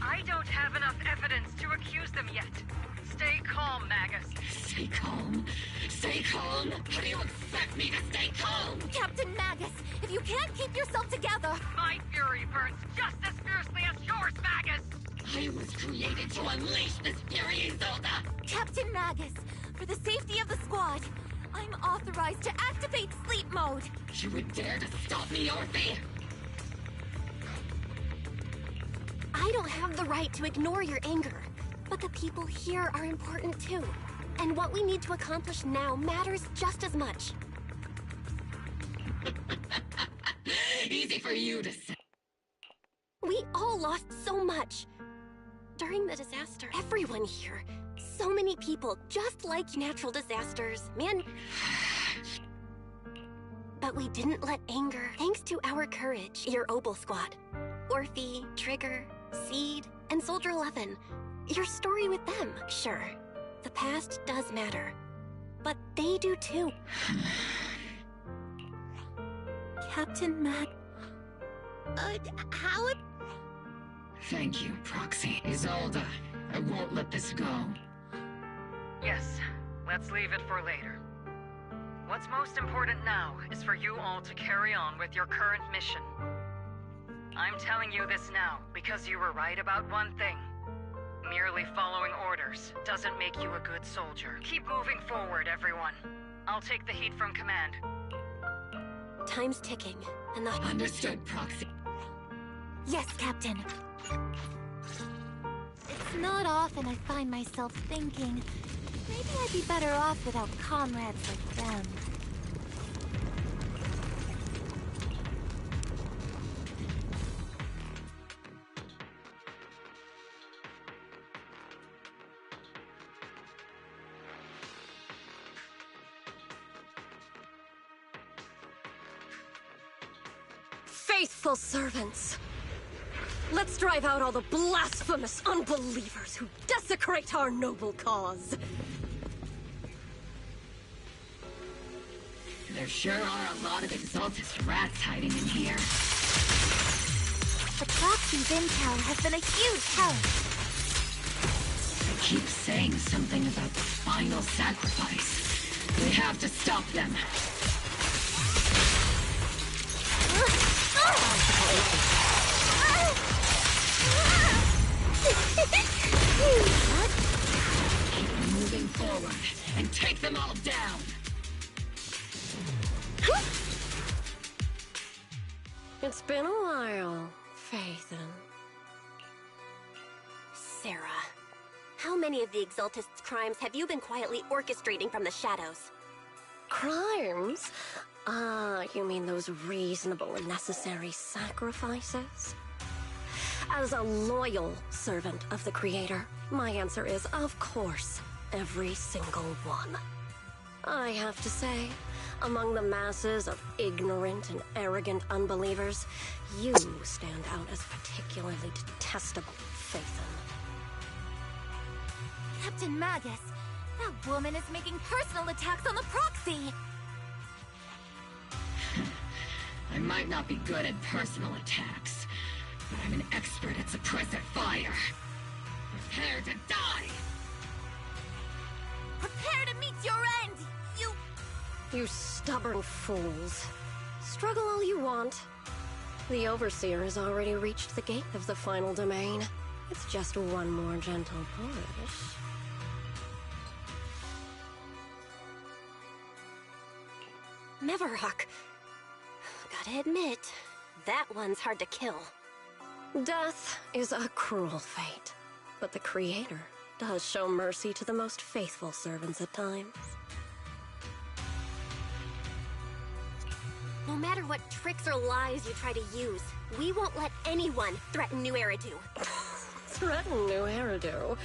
D: I don't have enough evidence to accuse them yet. Stay calm, Magus.
E: Stay calm? Stay calm? How do you expect me to stay calm?
G: Captain Magus, if you can't keep yourself together...
D: My fury burns just as fiercely as yours, Magus!
E: I was created to unleash this fury, Isolde!
G: Captain Magus, for the safety of the squad, I'm authorized to activate sleep mode.
E: You would dare to stop me, Orphe?
F: I don't have the right to ignore your anger, but the people here are important too. And what we need to accomplish now matters just as much.
E: Easy for you to say.
F: We all lost so much. During the disaster, everyone here, so many people, just like natural disasters, man. But we didn't let anger, thanks to our courage, your Obel squad. Orphe, Trigger, Seed, and Soldier 11. Your story with them, sure. The past does matter. But they do too.
G: Captain Mag... how...
E: Thank you, Proxy. Isolde, I won't let this go.
D: Yes, let's leave it for later. What's most important now is for you all to carry on with your current mission. I'm telling you this now because you were right about one thing. Merely following orders doesn't make you a good soldier. Keep moving forward, everyone. I'll take the heat from command.
F: Time's ticking, and the...
E: Understood, Proxy.
G: Yes, Captain. It's not often I find myself thinking, maybe I'd be better off without comrades like them.
C: Faithful servants! Let's drive out all the blasphemous unbelievers who desecrate our noble cause!
E: There sure are a lot of exaltist rats hiding in here.
G: The Proxy's intel has been a huge help.
E: They keep saying something about the final sacrifice. We have to stop them. Keep moving forward and take them all down.
C: It's been a while, Phaethon.
F: Sarah. How many of the Exaltists' crimes have you been quietly orchestrating from the shadows?
C: Crimes? Ah, you mean those reasonable and necessary sacrifices? As a loyal servant of the Creator, my answer is, of course, every single one. I have to say, among the masses of ignorant and arrogant unbelievers, you stand out as particularly detestable, Phaethon.
G: Captain Magus, that woman is making personal attacks on the proxy!
E: I might not be good at personal attacks, but I'm an expert at suppressive fire. Prepare to die!
G: Prepare to meet your end, you...
C: You stubborn fools. Struggle all you want. The Overseer has already reached the gate of the final domain. It's just one more gentle push.
F: Mevarok. Gotta admit, that one's hard to kill.
C: Death is a cruel fate, but the Creator does show mercy to the most faithful servants at times.
F: No matter what tricks or lies you try to use, we won't let anyone threaten New Eridu.
C: Threaten New Eridu?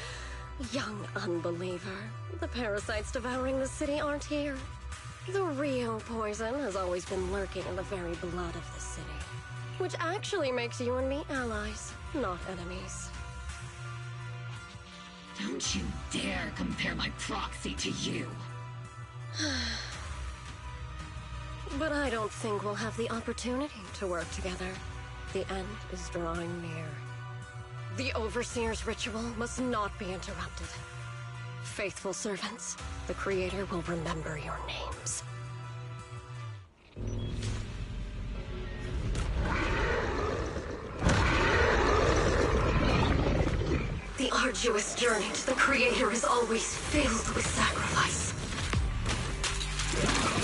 C: Young unbeliever. The parasites devouring the city aren't here. The real poison has always been lurking in the very blood of the city. Which actually makes you and me allies, not enemies.
E: Don't you dare compare my proxy to you.
C: But I don't think we'll have the opportunity to work together. The end is drawing near. The Overseer's ritual must not be interrupted. Faithful servants, the Creator will remember your names. The arduous journey to the Creator is always filled with sacrifice.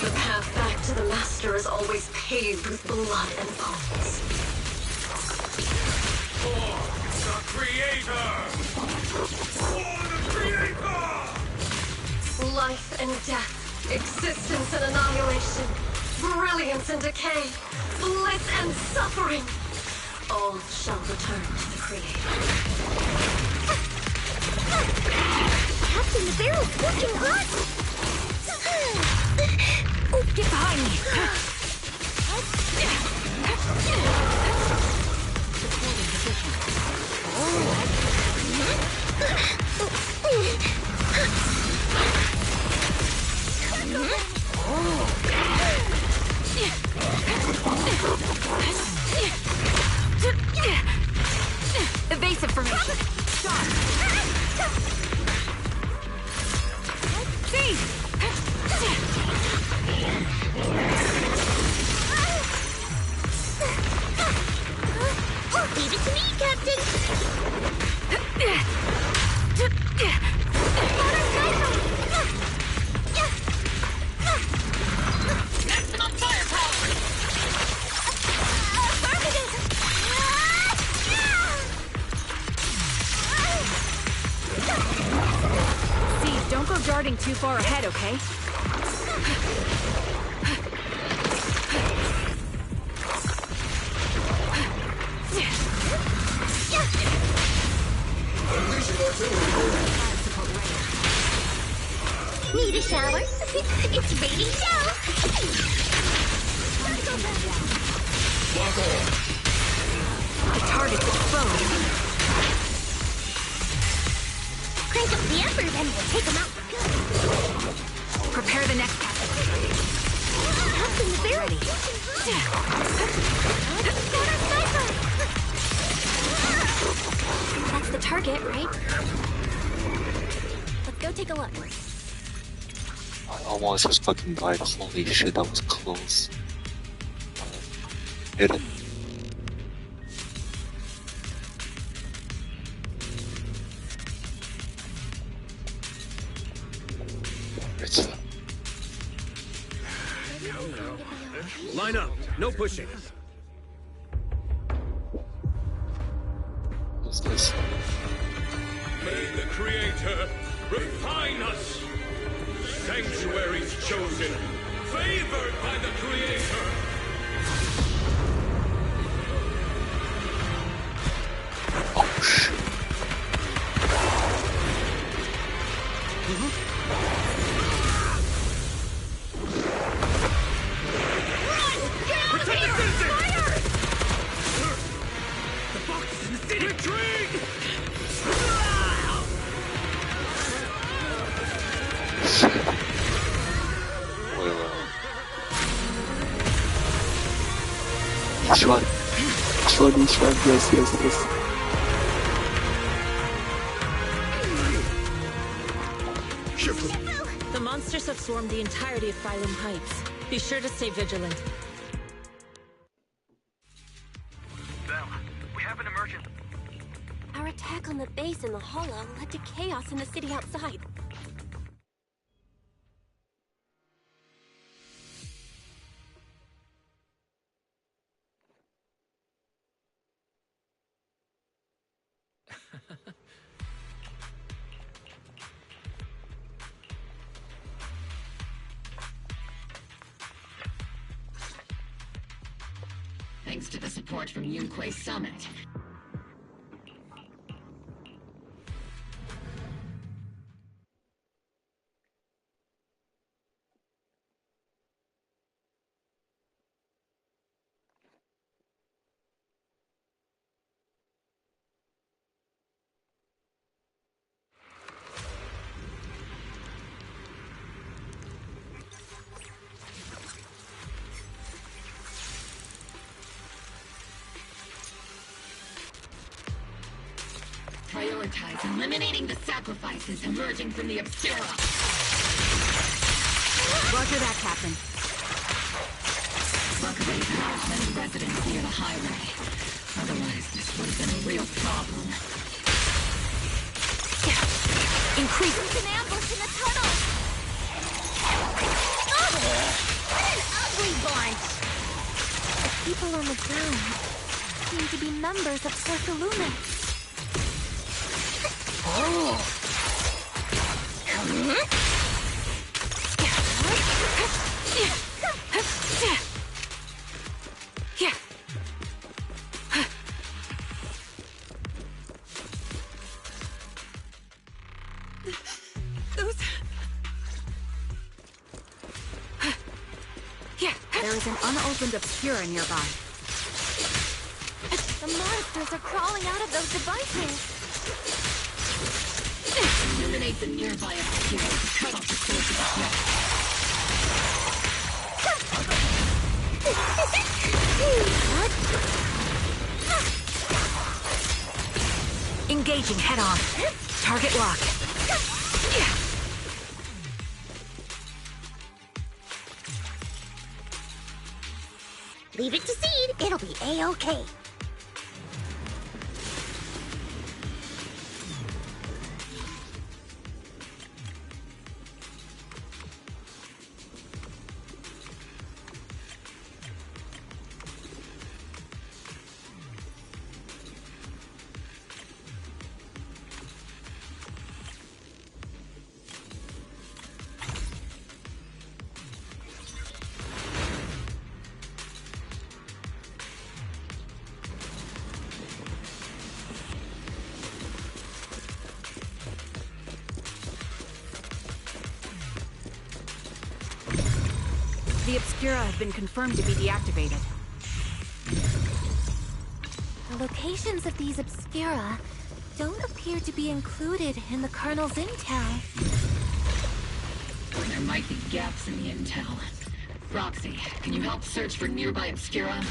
C: The path back to the Master is always paved with blood and bones.
J: For the Creator! For the Creator!
C: Life and death, existence and annihilation, brilliance and decay, bliss and suffering, all shall return to the Creator.
G: Captain, the barrel's working hot!
T: Oh, get behind me! Supporting position. Evasive formation. Stop. See.
L: Leave it to me, Captain!
E: Maximum firepower!
T: See, don't go darting too far ahead, okay?
L: Need a shower? It's raining now!
T: The target's exposed.
L: Crank up the embers and we'll take them out for good.
T: Prepare the next
L: Captain, the barrel's
F: That's the target, right? Let's go take a look.
A: I almost just fucking died. Holy shit, that was close. Hit it.
K: Line up. No pushing.
A: What's this?
J: May the Creator join us! Sanctuaries chosen, favored by the Creator!
A: Oh shit.
J: Protect the citizens! The box is in the city! Retreat!
A: Each one. Yes.
Q: The monsters have swarmed the entirety of Phylum Heights. Be sure to stay vigilant.
P: Bella, we have an emergency.
F: Our attack on the base in the Hollow led to chaos in the city outside.
E: Thanks to the support from Yunquei Summit. Prioritize eliminating the sacrifices emerging from the Obscura.
O: Roger that, Captain.
E: Luckily, there aren't many residents near the highway. Otherwise, this would have been a real problem.
G: Increase. There's an ambush in the tunnel. What an ugly bunch!
L: The people on the ground seem to be members of Porthalume.
O: There is an unopened Obscura nearby.
G: The monsters are crawling out of those devices.
E: Eliminate the nearby Obscura to cut off the source of
O: What? Engaging head-on. Target locked.
L: Leave it to Seed. It'll be A-okay.
O: The Obscura have been confirmed to be deactivated.
G: The locations of these Obscura don't appear to be included in the Colonel's intel.
E: There might be gaps in the intel. Roxy, can you help search for nearby Obscura?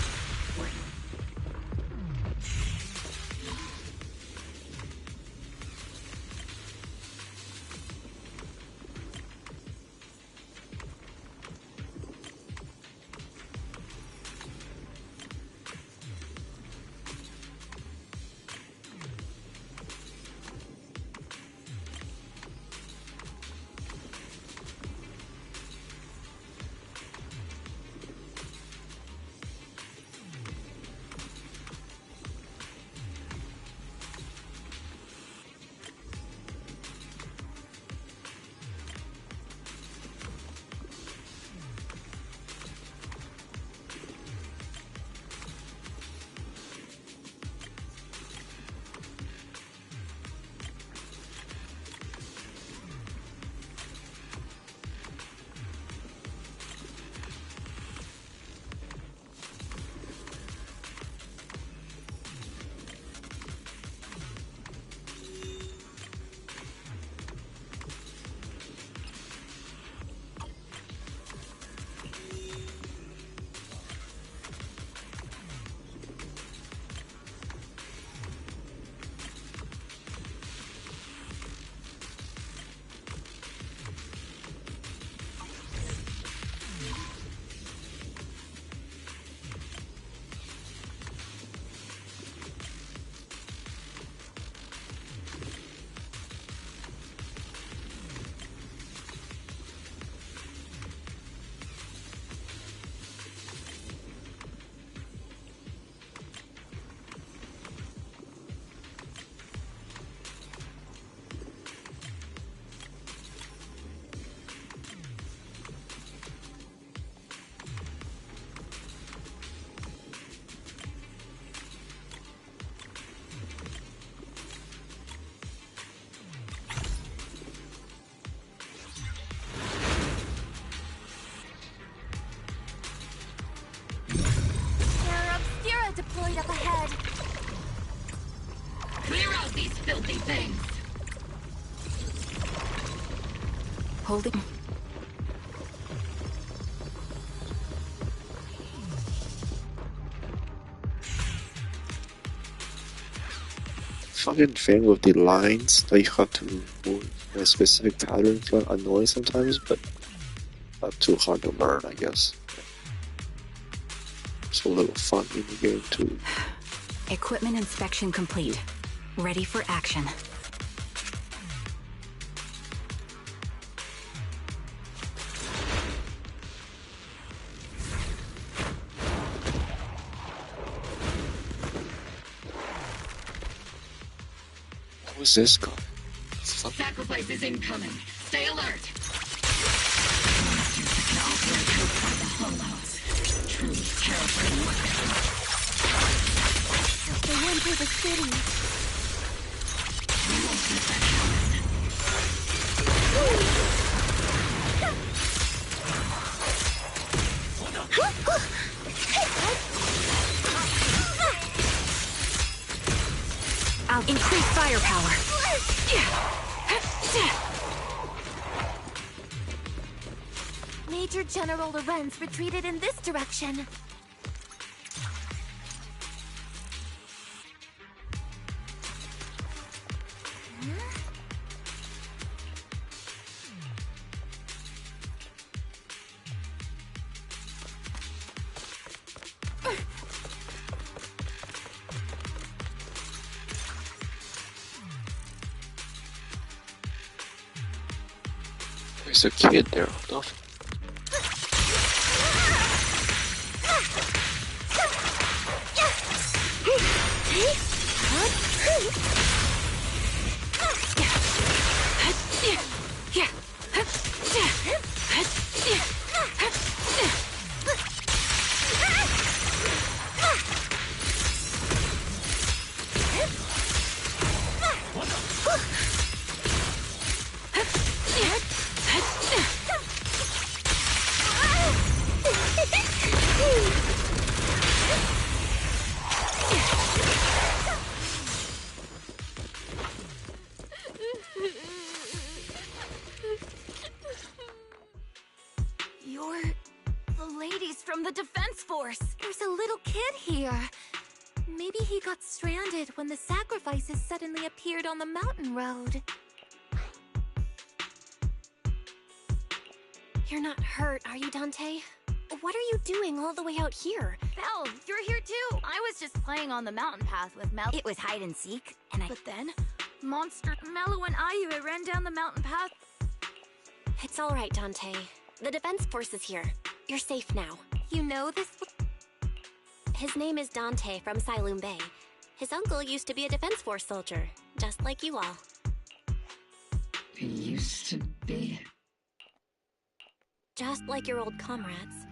O: Holding.
A: Fucking fan with the lines that you have to move in a specific pattern can annoy sometimes, but not too hard to learn, I guess. It's a little fun in the game too.
O: Equipment inspection complete. Ready for action.
A: Who's this guy?
E: Sacrifice is incoming. Stay alert. Monsters that can operate outside the hollows. Truly terrifying weapons.
G: They enter the city.
E: We won't let that happen.
O: I'll increase firepower.
G: Major General Lorenz retreated in this direction.
A: There's a kid there. What the
G: You're the ladies from the Defense Force. There's a little kid here. Maybe he got stranded when the sacrifices suddenly appeared on the mountain road.
F: You're not hurt, are you, Dante? What are you doing all the way out here?
G: Belle, you're here too. I was just playing on the mountain path with Mel.
O: It was hide and seek, and
G: But then, Monster, Mello, and Ayu ran down the mountain path.
F: It's all right, Dante. The Defense Force is here. You're safe now.
G: You know this?
F: His name is Dante from Siloam Bay. His uncle used to be a Defense Force soldier, just like you all.
E: He used to be.
F: Just like your old comrades.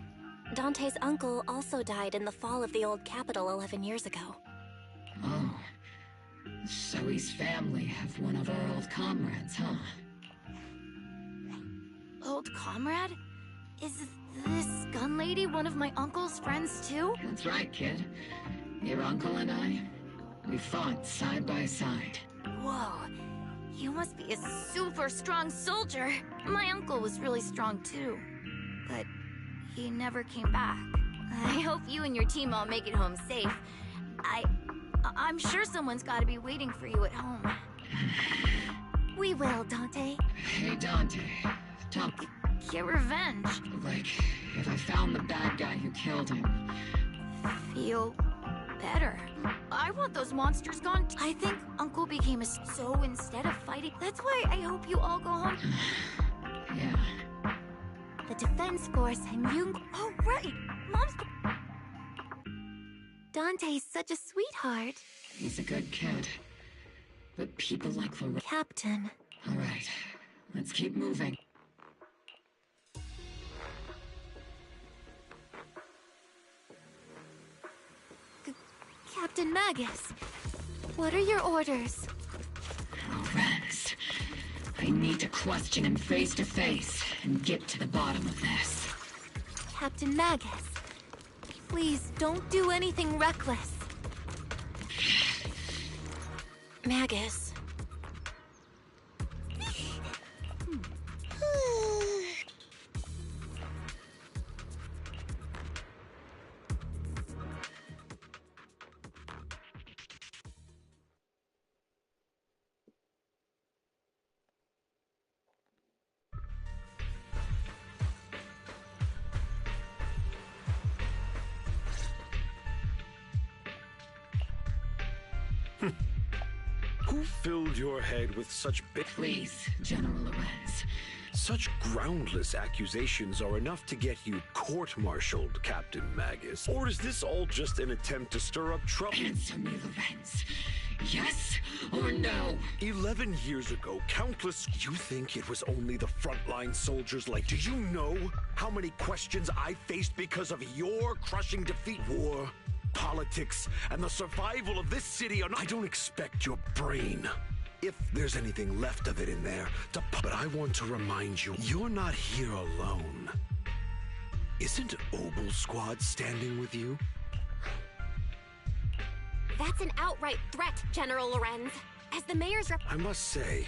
F: Dante's uncle also died in the fall of the old capital 11 years ago.
E: Oh. So his family have one of our old comrades, huh?
G: Old comrade? Is this gun lady one of my uncle's friends too?
E: That's right, kid. Your uncle and I, we fought side by side.
G: Whoa. You must be a super strong soldier. My uncle was really strong too. But he never came back. I hope you and your team all make it home safe. I'm sure someone's gotta be waiting for you at home. We will, Dante.
E: Hey, Dante.
G: Get revenge.
E: Like, if I found the bad guy who killed him.
G: Feel better. I want those monsters gone. I think Uncle became a so instead of fighting. That's why I hope you all go home.
E: Yeah.
G: The Defense Force and you. Oh, right. Mom's. Dante's such a sweetheart.
E: He's a good kid. But people like Lorenz.
G: Captain.
E: All right. Let's keep moving.
G: Captain Magus, what are your orders?
E: Lorenz, I need to question him face to face and get to the bottom of this.
G: Captain Magus, please don't do anything reckless.
F: Magus.
M: filled your head with such
E: Please, General Lorenz.
M: Such groundless accusations are enough to get you court-martialed, Captain Magus. Or is this all just an attempt to stir up trouble?
E: Answer me, Lorenz. Yes or no?
M: 11 years ago, countless... You think it was only the frontline soldiers like... Do you know how many questions I faced because of your crushing defeat? War, politics, and the survival of this city are not... I don't expect your brain, if there's anything left of it in there, to... But I want to remind you, you're not here alone. Isn't Obel's squad standing with you?
F: That's an outright threat, General Lorenz. As the mayor's
M: I must say,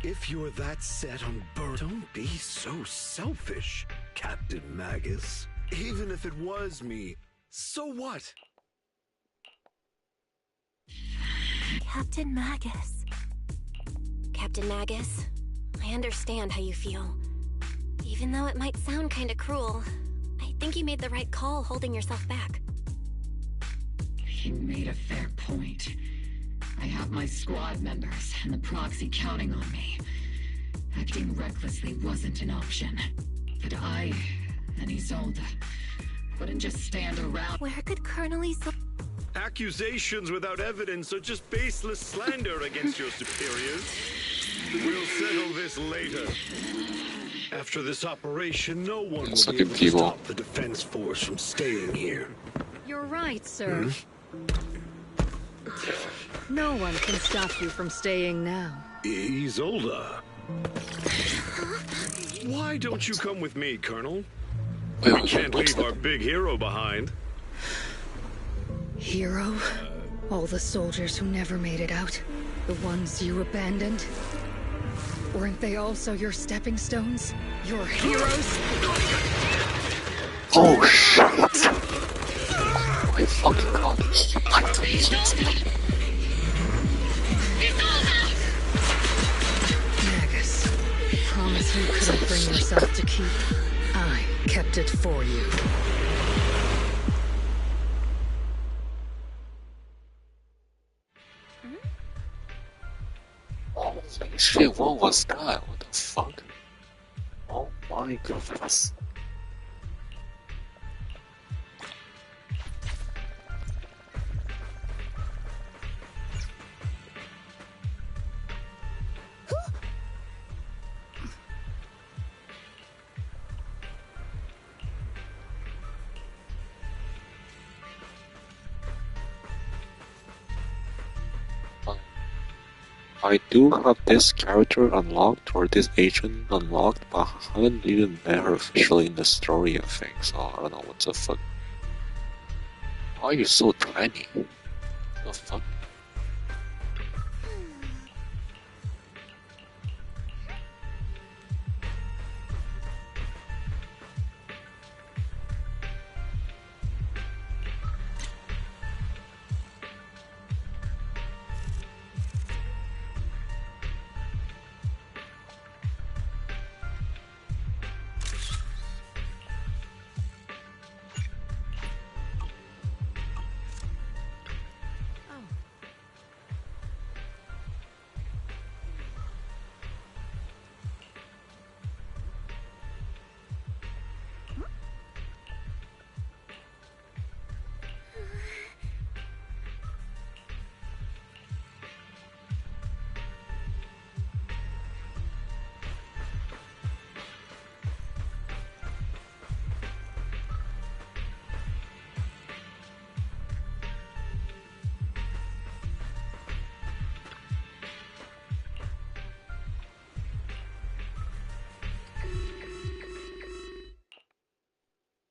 M: if you're that set on don't be so selfish, Captain Magus. Even if it was me, so what?
F: Captain Magus. Captain Magus, I understand how you feel. Even though it might sound kinda cruel, I think you made the right call holding yourself back.
E: He made a fair point. I have my squad members and the proxy counting on me. Acting recklessly wasn't an option. But I and Isolde wouldn't just stand around.
F: Where could Colonel Isolde...
M: Accusations without evidence are just baseless slander against your superiors. We'll settle this later. After this operation, no one will be able to stop the defense force from staying here.
D: You're right, sir. No one can stop you from staying now.
M: Isolde. Why don't you come with me, Colonel? We can't leave our big hero behind.
D: Hero? All the soldiers who never made it out? The ones you abandoned? Weren't they also your stepping stones? Your heroes?
A: Oh shit! My fucking god.
D: Magus, promise you couldn't bring yourself to keep. I kept it for you.
A: Oh shit, what was that? What the fuck? Oh my goodness. I do have this character unlocked, or this agent unlocked, but I haven't even met her officially in the story, I think, so I don't know what the fuck. Why are you so tiny? The fuck?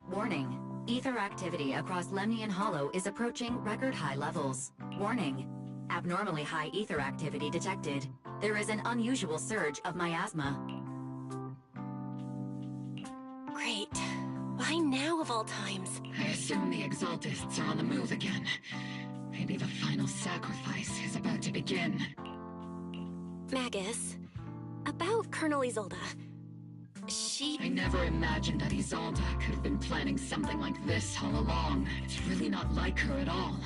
O: Warning. Ether activity across Lemnian Hollow is approaching record high levels. Warning. Abnormally high ether activity detected. There is an unusual surge of miasma.
F: Great. Why now of all times?
E: I assume the Exaltists are on the move again. Maybe the final sacrifice is about to begin.
F: Magus, about Colonel Isolde.
E: I never imagined that Isolde could have been planning something like this all along. It's really not like her at all.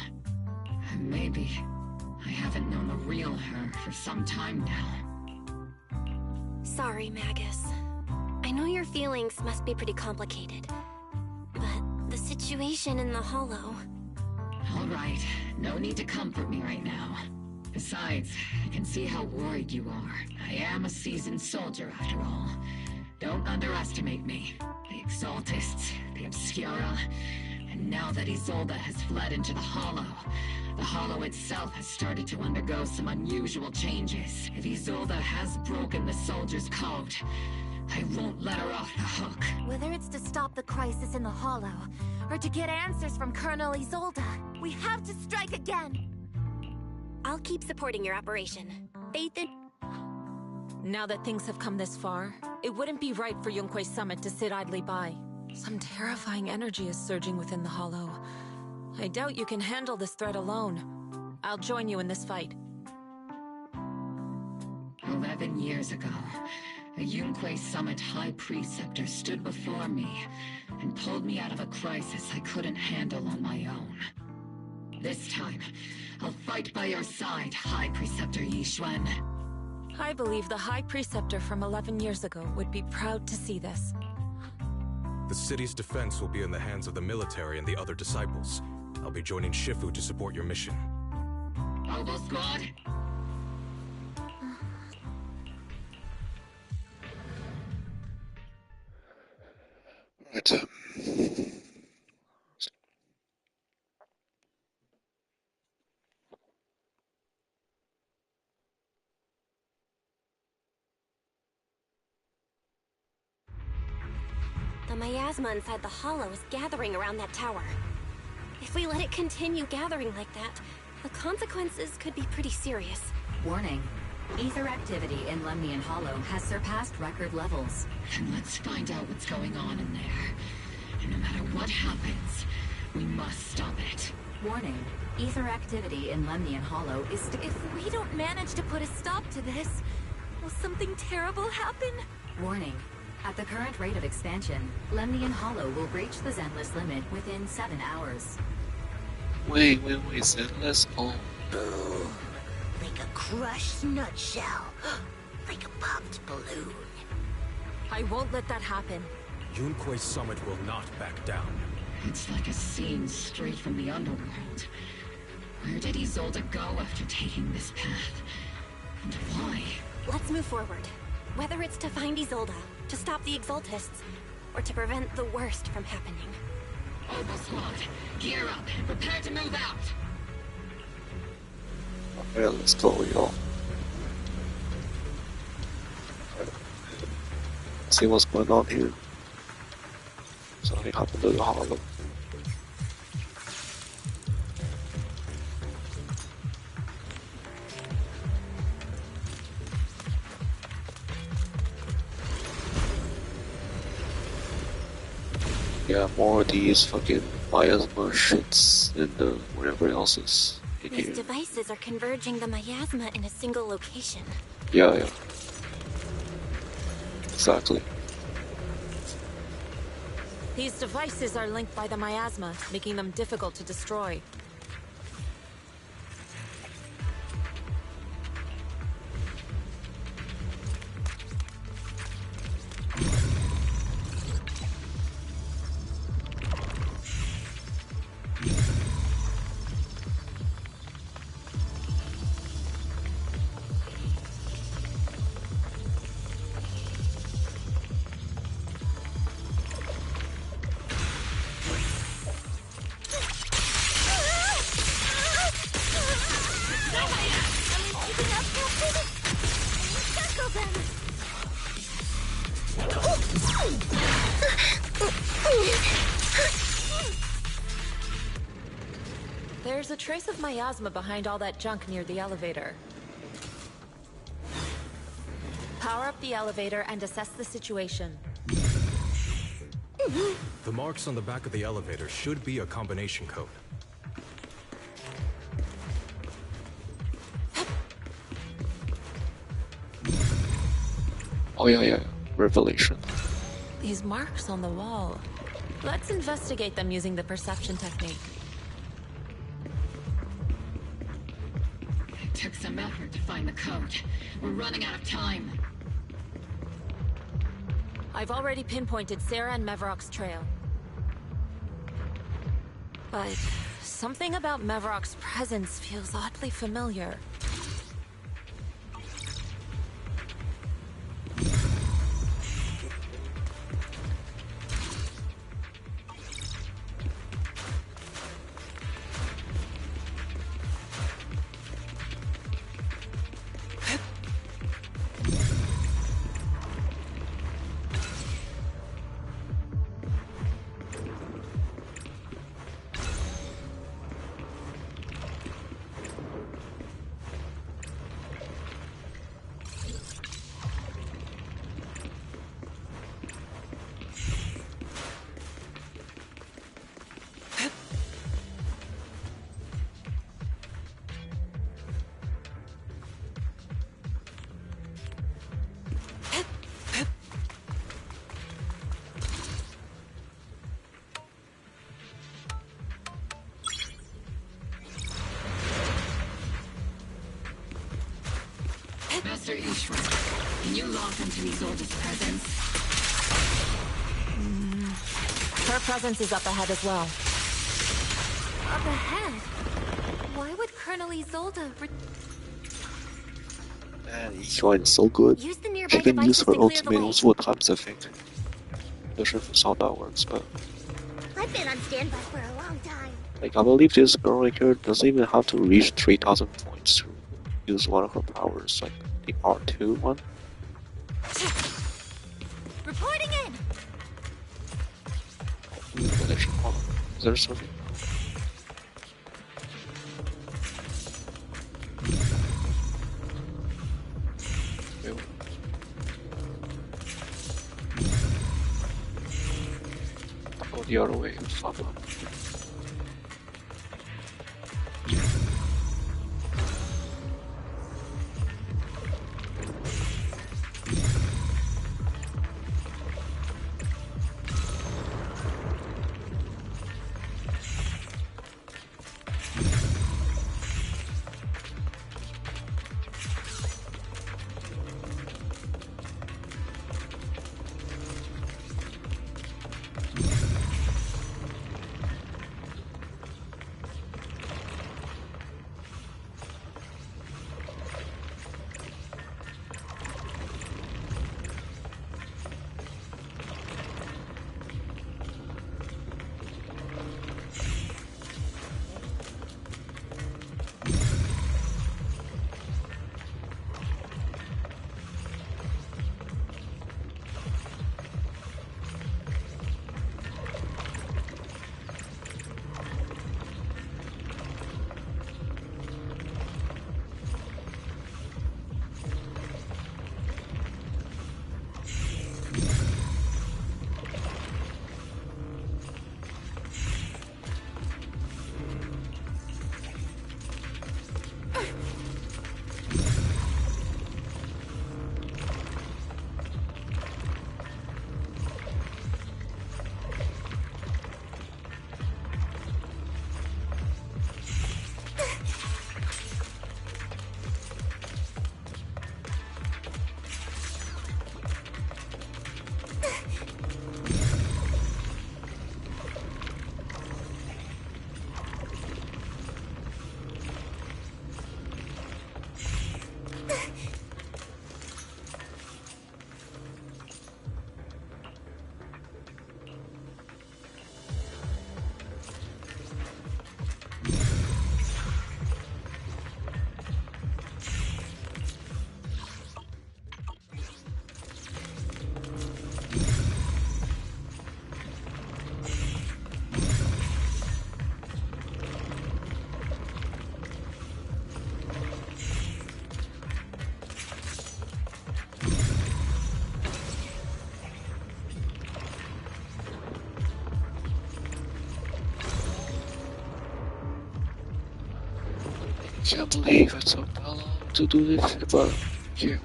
E: And maybe I haven't known the real her for some time now.
F: Sorry, Magus. I know your feelings must be pretty complicated. But the situation in the Hollow...
E: All right, no need to comfort me right now. Besides, I can see how worried you are. I am a seasoned soldier, after all. Don't underestimate me. The Exaltists, the Obscura, and now that Isolde has fled into the Hollow itself has started to undergo some unusual changes. If Isolde has broken the soldier's code, I won't let her off the hook.
G: Whether it's to stop the crisis in the Hollow, or to get answers from Colonel Isolde, we have to strike again!
F: I'll keep supporting your operation. Faith in...
Q: Now that things have come this far, it wouldn't be right for Yunque's summit to sit idly by. Some terrifying energy is surging within the Hollow. I doubt you can handle this threat alone. I'll join you in this fight.
E: 11 years ago, a Yunque Summit High Preceptor stood before me and pulled me out of a crisis I couldn't handle on my own. This time, I'll fight by your side, High Preceptor Yixuan.
Q: I believe the High Preceptor from 11 years ago would be proud to see this.
S: The city's defense will be in the hands of the military and the other disciples. I'll be joining Shifu to support your mission.
E: Oboe Squad?
A: Right.
F: The miasma inside the Hollow is gathering around that tower. If we let it continue gathering like that, the consequences could be pretty serious.
O: Warning. Ether activity in Lemnian Hollow has surpassed record levels.
E: Then let's find out what's going on in there. And no matter what happens, we must stop it.
O: Warning. Ether activity in Lemnian Hollow is...
G: If we don't manage to put a stop to this, will something terrible happen?
O: Warning. At the current rate of expansion, Lemnian Hollow will breach the Zenless limit within 7 hours.
A: Wait, Zenless? Oh no.
L: Like a crushed nutshell. Like a popped balloon.
Q: I won't let that happen.
S: Yunque's summit will not back down.
E: It's like a scene straight from the underworld. Where did Isolde go after taking this path? And why?
F: Let's move forward. Whether it's to find Isolde, to stop the Exaltists, or to prevent the worst from happening.
E: Oboe Squad, gear up and prepare to move out!
A: Alright, let's go, y'all. See what's going on here. Something happened to the Hollow. Yeah, more of these fucking miasma shits and whatever else is in
F: These
A: here.
F: devices are converging the miasma in a single location.
A: Yeah. Exactly.
Q: These devices are linked by the miasma, making them difficult to destroy. There's a trace of miasma behind all that junk near the elevator. Power up the elevator and assess the situation.
S: The marks on the back of the elevator should be a combination code.
A: Oh yeah. Revelation.
Q: These marks on the wall. Let's investigate them using the perception technique.
E: Took some effort to find the code. We're running out of time.
Q: I've already pinpointed Sarah and Mevrock's trail. But something about Mevrock's presence feels oddly familiar.
E: Master Ishra, can you log into Isolde's presence?
Q: Her presence is up ahead as well.
G: Up ahead? Why would Colonel Isolde
A: Man, Ishwan is so good.
F: Use the
A: She
F: nearby
A: can use
F: devices
A: her
F: to clear the
A: ultimate
F: way.
A: multiple times, I think. Not sure if how that works, but
L: I've been on standby for a long time.
A: like I believe this girl right here doesn't even have to reach 3,000 points to use one of her powers, like the R2 one.
G: Reporting in!
A: Is there something? Go the other way, fuck up. Can't believe it took that long to do this shit, but yeah,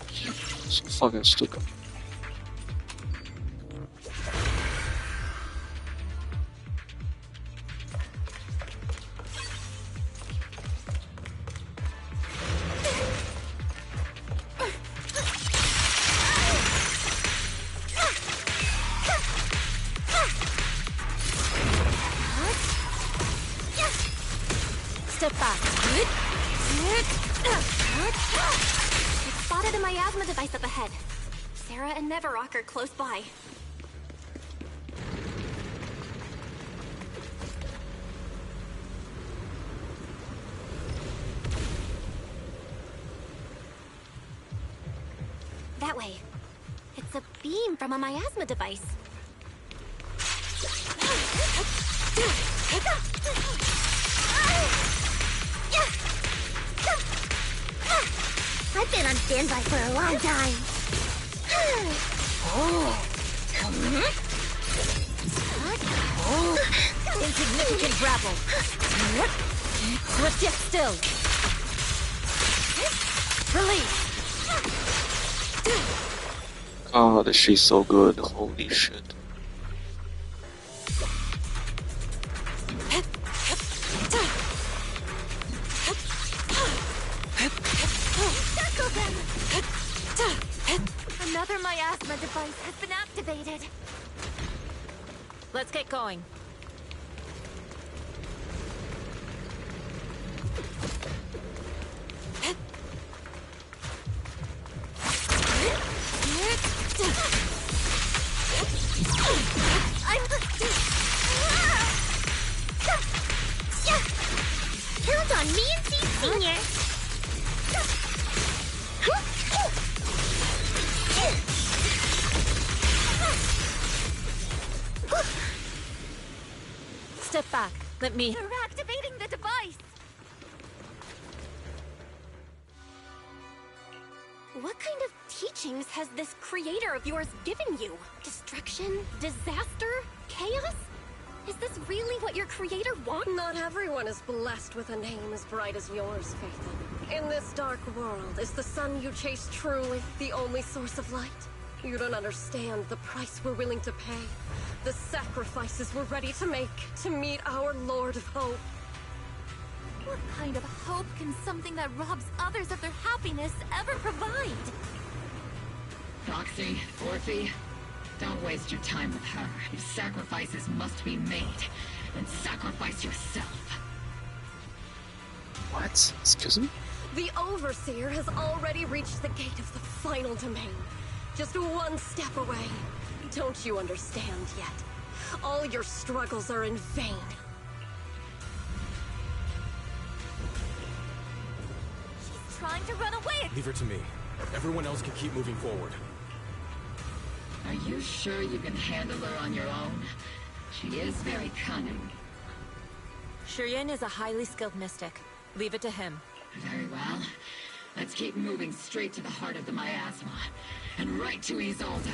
A: so fucking stupid.
G: Step back.
F: I spotted a miasma device up ahead. Sarah and Neverrock are close by. That way. It's a beam from a miasma device.
L: I've been on standby for a long time.
G: Insignificant grapple. Swift yet still. Release.
A: God, she's so good. Holy shit.
G: Another miasma device has been activated.
Q: Let's get going.
L: Count on me and Steve Senior.
Q: Step back. Let me...
G: They're activating the device.
F: What kind of teachings has this creator of yours given you? Destruction? Disaster? Chaos? Is this really what your creator wants?
C: Not everyone is blessed with a name as bright as yours, Faithlin. In this dark world, is the sun you chase truly the only source of light? You don't understand the price we're willing to pay, the sacrifices we're ready to make to meet our Lord of Hope.
G: What kind of hope can something that robs others of their happiness ever provide?
E: Roxy, Orphe, don't waste your time with her. If sacrifices must be made, then sacrifice yourself.
A: What? Excuse me?
C: The Overseer has already reached the gate of the final domain. Just one step away. Don't you understand yet? All your struggles are in vain.
G: She's trying to run away.
K: Leave her to me. Everyone else can keep moving forward.
E: Are you sure you can handle her on your own? She is very cunning.
Q: Shiryen is a highly skilled mystic. Leave it to him.
E: Very well. Let's keep moving straight to the heart of the miasma. And right to Isolde.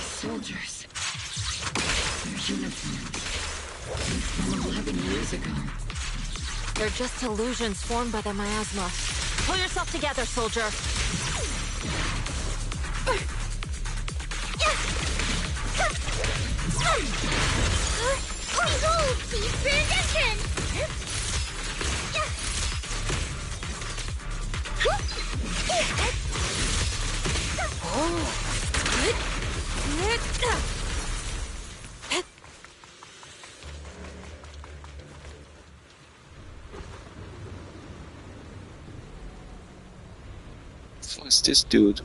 E: Soldiers. Their uniforms. From 11 years ago.
Q: They're just illusions formed by the miasma. Pull yourself together, soldier.
L: Behold, please pay attention!
A: What's this dude?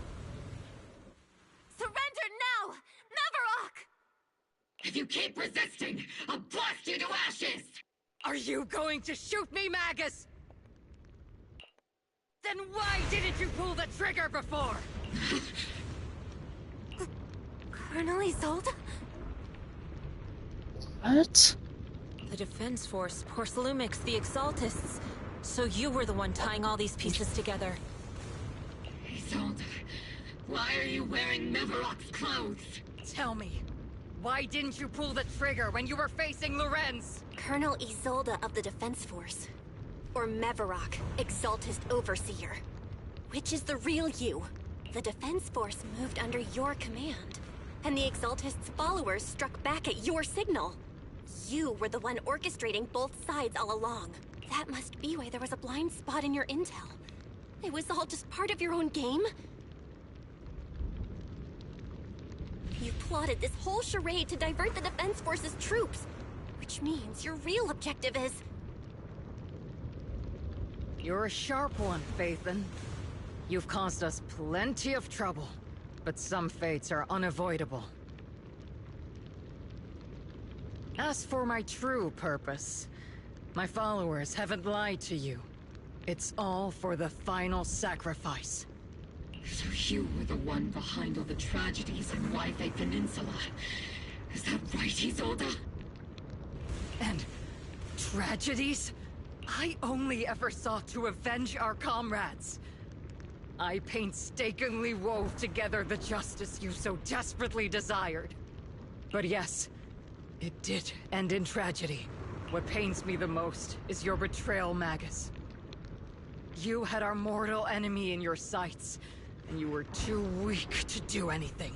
G: Surrender now! Neverrock!
E: If you keep resisting, I'll blast you to ashes!
D: Are you going to shoot me, Magus? Then why didn't you pull the trigger before?
G: Colonel Isolde?
A: What?
Q: The Defense Force, Porcelumix, the Exaltists. So you were the one tying all these pieces together.
E: Isolde, why are you wearing Neverrock's clothes?
D: Tell me, why didn't you pull the trigger when you were facing Lorenz?
F: Colonel Isolde of the Defense Force. Or Mevarok, Exaltist Overseer. Which is the real you? The Defense Force moved under your command, and the Exaltist's followers struck back at your signal. You were the one orchestrating both sides all along. That must be why there was a blind spot in your intel. It was all just part of your own game? You plotted this whole charade to divert the Defense Force's troops, which means your real objective is...
D: You're a sharp one, Phaethon. You've caused us plenty of trouble, but some fates are unavoidable. As for my true purpose, my followers haven't lied to you. It's all for the final sacrifice.
E: So you were the one behind all the tragedies in Wi-Fi Peninsula. Is that right, Isolde?
D: And tragedies? I only ever sought to avenge our comrades. I painstakingly wove together the justice you so desperately desired. But yes, it did end in tragedy. What pains me the most is your betrayal, Magus. You had our mortal enemy in your sights, and you were too weak to do anything.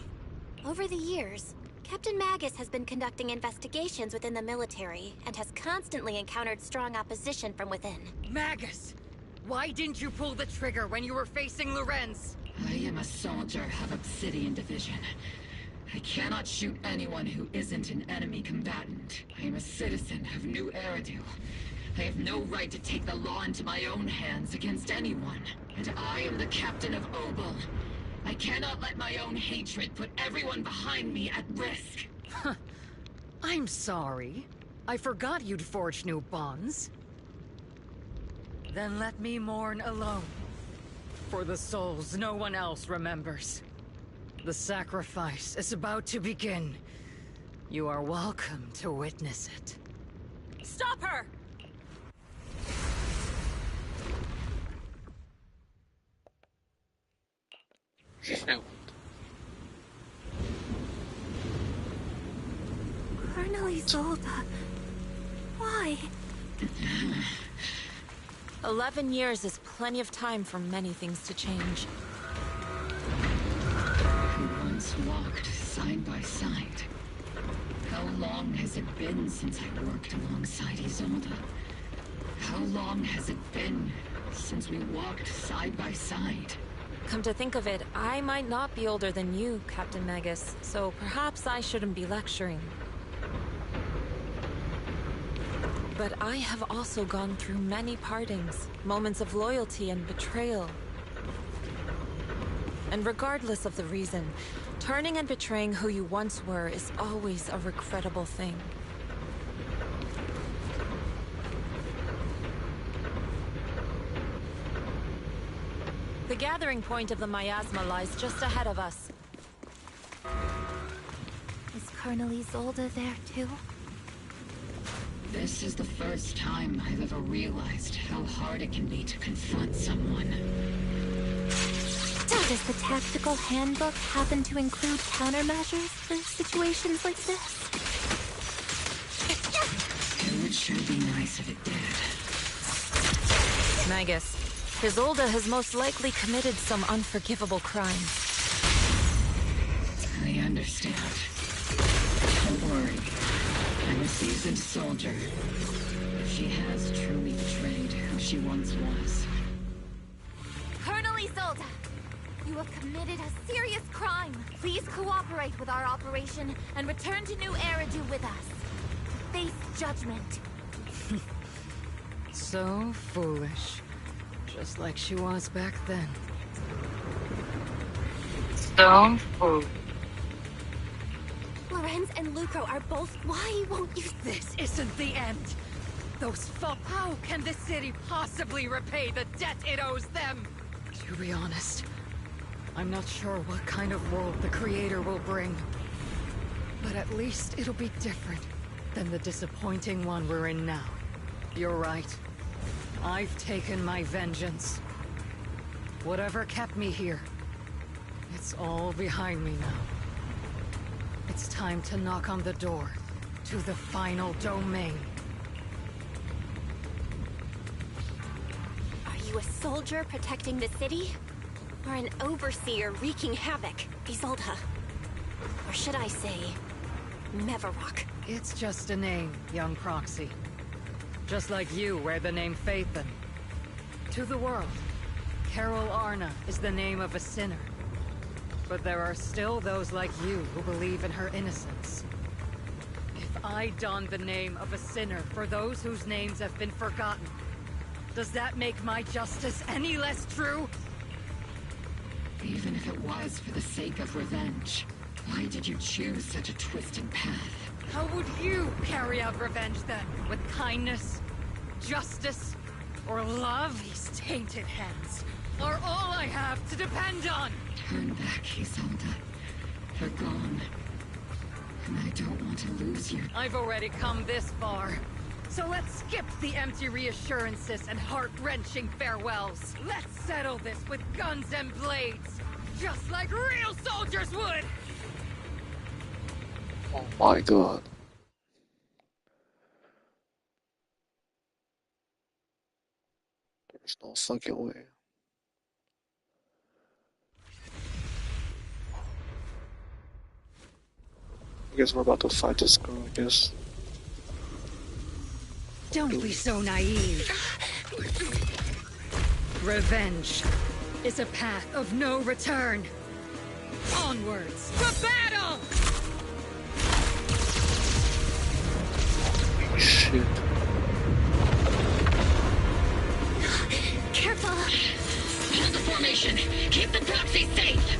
F: Over the years, Captain Magus has been conducting investigations within the military and has constantly encountered strong opposition from within.
D: Magus! Why didn't you pull the trigger when you were facing Lorenz?
E: I am a soldier of Obsidian Division. I cannot shoot anyone who isn't an enemy combatant. I am a citizen of New Eridu. I have no right to take the law into my own hands against anyone. And I am the captain of Obel. I cannot let my own hatred put everyone behind me at risk.
D: I'm sorry. I forgot you'd forged new bonds. Then let me mourn alone. For the souls no one else remembers. The sacrifice is about to begin. You are welcome to witness it.
Q: Stop her!
F: Colonel Isolde. Why?
Q: 11 years is plenty of time for many things to change.
E: We once walked side by side. How long has it been since I worked alongside Isolde? How long has it been since we walked side by side?
Q: Come to think of it, I might not be older than you, Captain Magus, so perhaps I shouldn't be lecturing. But I have also gone through many partings, moments of loyalty and betrayal. And regardless of the reason, turning and betraying who you once were is always a regrettable thing. The gathering point of the miasma lies just ahead of us.
G: Is Colonel Isolde there too?
E: This is the first time I've ever realized how hard it can be to confront someone.
G: Does the tactical handbook happen to include countermeasures for situations like this?
E: It would sure be nice if it did.
Q: Magus, Isolde has most likely committed some unforgivable crime.
E: I understand. Don't worry. I'm a seasoned soldier. If she has truly betrayed who she once was.
G: Colonel Isolde! You have committed a serious crime. Please cooperate with our operation and return to New Eridu with us. To face judgment.
D: So foolish. Just like she was back then.
F: So foolish. Lorenz and Lucro are both... Why won't you...
D: This isn't the end! Those How can the city possibly repay the debt it owes them? To be honest, I'm not sure what kind of world the Creator will bring. But at least it'll be different than the disappointing one we're in now. You're right. I've taken my vengeance. Whatever kept me here, it's all behind me now. It's time to knock on the door to the final domain.
F: Are you a soldier protecting the city? Or an overseer wreaking havoc, Isolde? Or should I say, Mevarok?
D: It's just a name, young Proxy. Just like you wear the name Phaethon. To the world, Carol Arna is the name of a sinner. But there are still those like you who believe in her innocence. If I don the name of a sinner for those whose names have been forgotten, does that make my justice any less true?
E: Even if it was for the sake of revenge, why did you choose such a twisted path?
D: How would you carry out revenge then? With kindness, justice, or love? These tainted hands are all I have to depend on!
E: Turn back, Isolde. They're gone. And I don't want to lose you.
D: I've already come this far. So let's skip the empty reassurances and heart-wrenching farewells. Let's settle this with guns and blades, just like real soldiers would!
A: Oh my god. There's no fucking way. I guess we're about to fight this girl, I guess.
D: Don't be so naive. Revenge is a path of no return. Onwards to battle!
A: Shit.
F: Careful!
E: Hold the formation! Keep the proxy safe!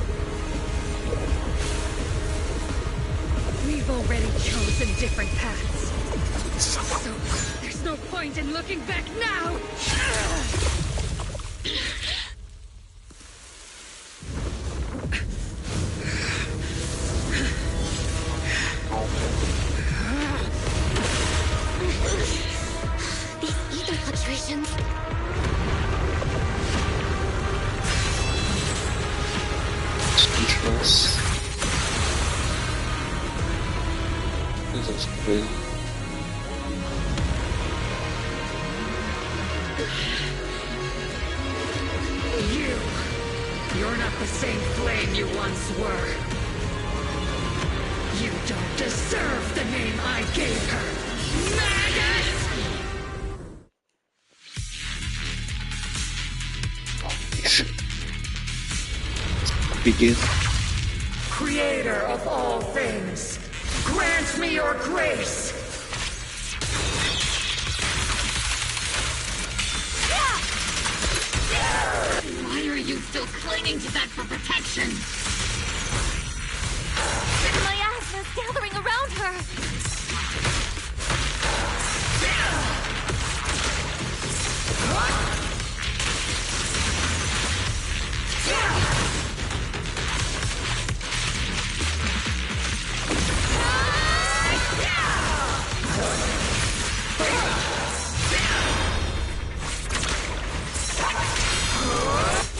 D: We've already chosen different paths. So, there's no point in looking back now!
F: These ether fluctuations.
A: Speechless. This is crazy.
D: You're not the same flame you once were. You don't deserve the name I gave her. Maggot!
A: Begin.
D: Creator of all things, grant me your grace!
E: Why are you still clinging to that for protection?
G: My asthma's gathering around her.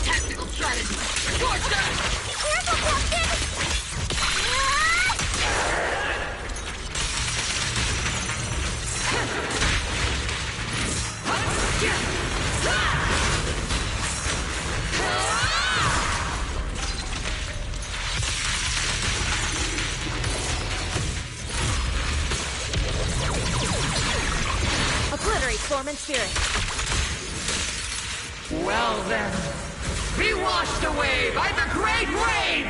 E: Tactical strategy! Torch them!
G: Careful, Captain! Obliterate form and spirit.
D: Well then, be washed away by the great rain!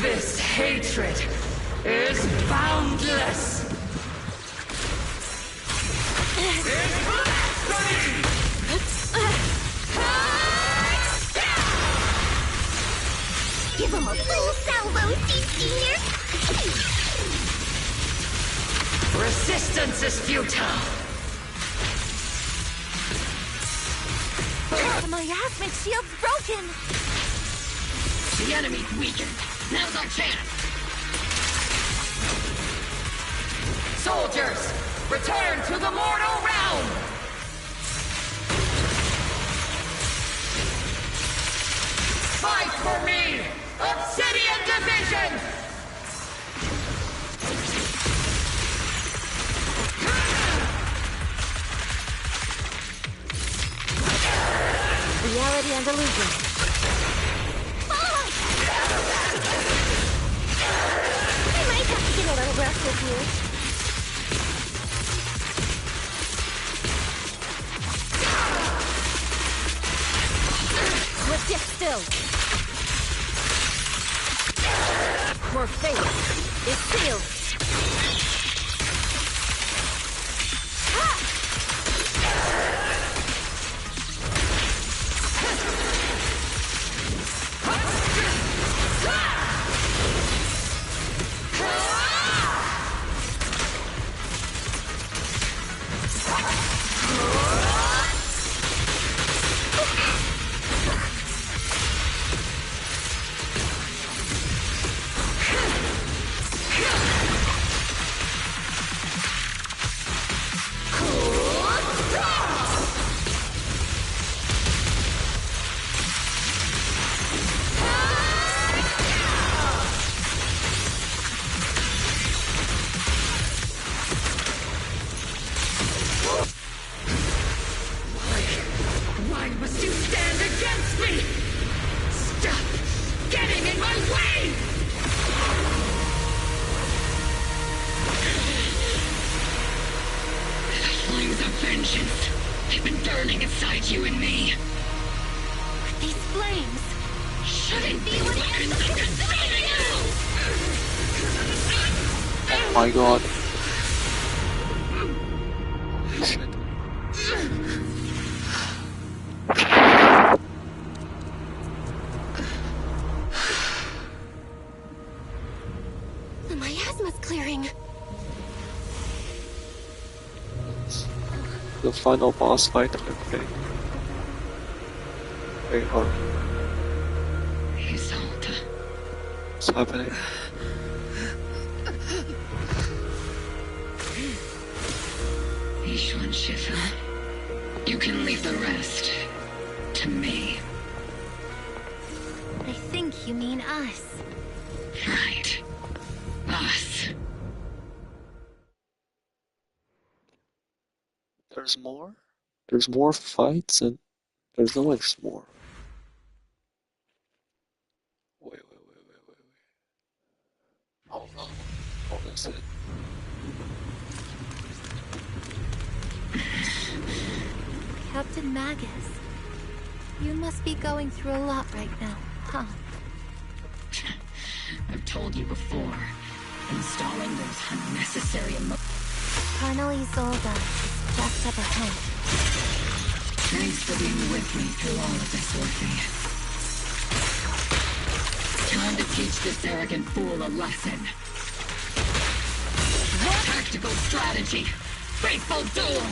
D: This hatred is boundless!
L: Give him a full salvo, Senior!
D: Resistance is futile!
G: My asthma shield's broken.
E: The enemy's weakened. Now's our chance.
D: Soldiers, return to the mortal realm! Fight for me! Obsidian Division!
G: Reality and illusion. Follow! progress with you.
O: Swift yet still. Your fate is sealed.
E: Why must you stand against me? Stop getting in my way! The flames of vengeance, they've been burning inside you and me.
G: These flames
E: Shouldn't be weapons of consuming you!
A: Oh my god. Shit.
F: The miasma's clearing.
A: The final boss fight, okay. Wait, hold on.
E: Isolde.
A: What's happening?
E: Ishwan Shifa, you can leave the rest to me.
G: I think you mean us.
E: Right. Us.
A: There's more? There's more fights and there's always more. Wait. Hold on. Oh, that's it.
G: Captain Magus, you must be going through a lot right now, huh?
E: I've told you before, installing those unnecessary
G: Colonel Isolde is just up ahead.
E: Thanks for being with me through all of this, Orphe. Time to teach this arrogant fool a lesson. Tactical strategy. Faithful duel.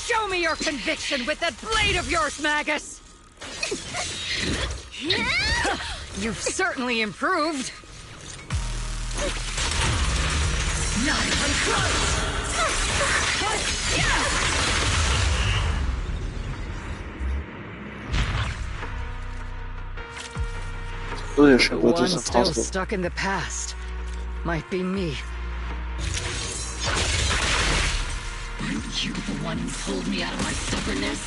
D: Show me your conviction with that blade of yours, Magus! You've certainly improved.
E: Not even close!
A: Leadership,
D: The
A: but
D: one
A: it's
D: still
A: impossible.
D: stuck in the past might be me.
E: Aren't you the one who pulled me out of my stubbornness?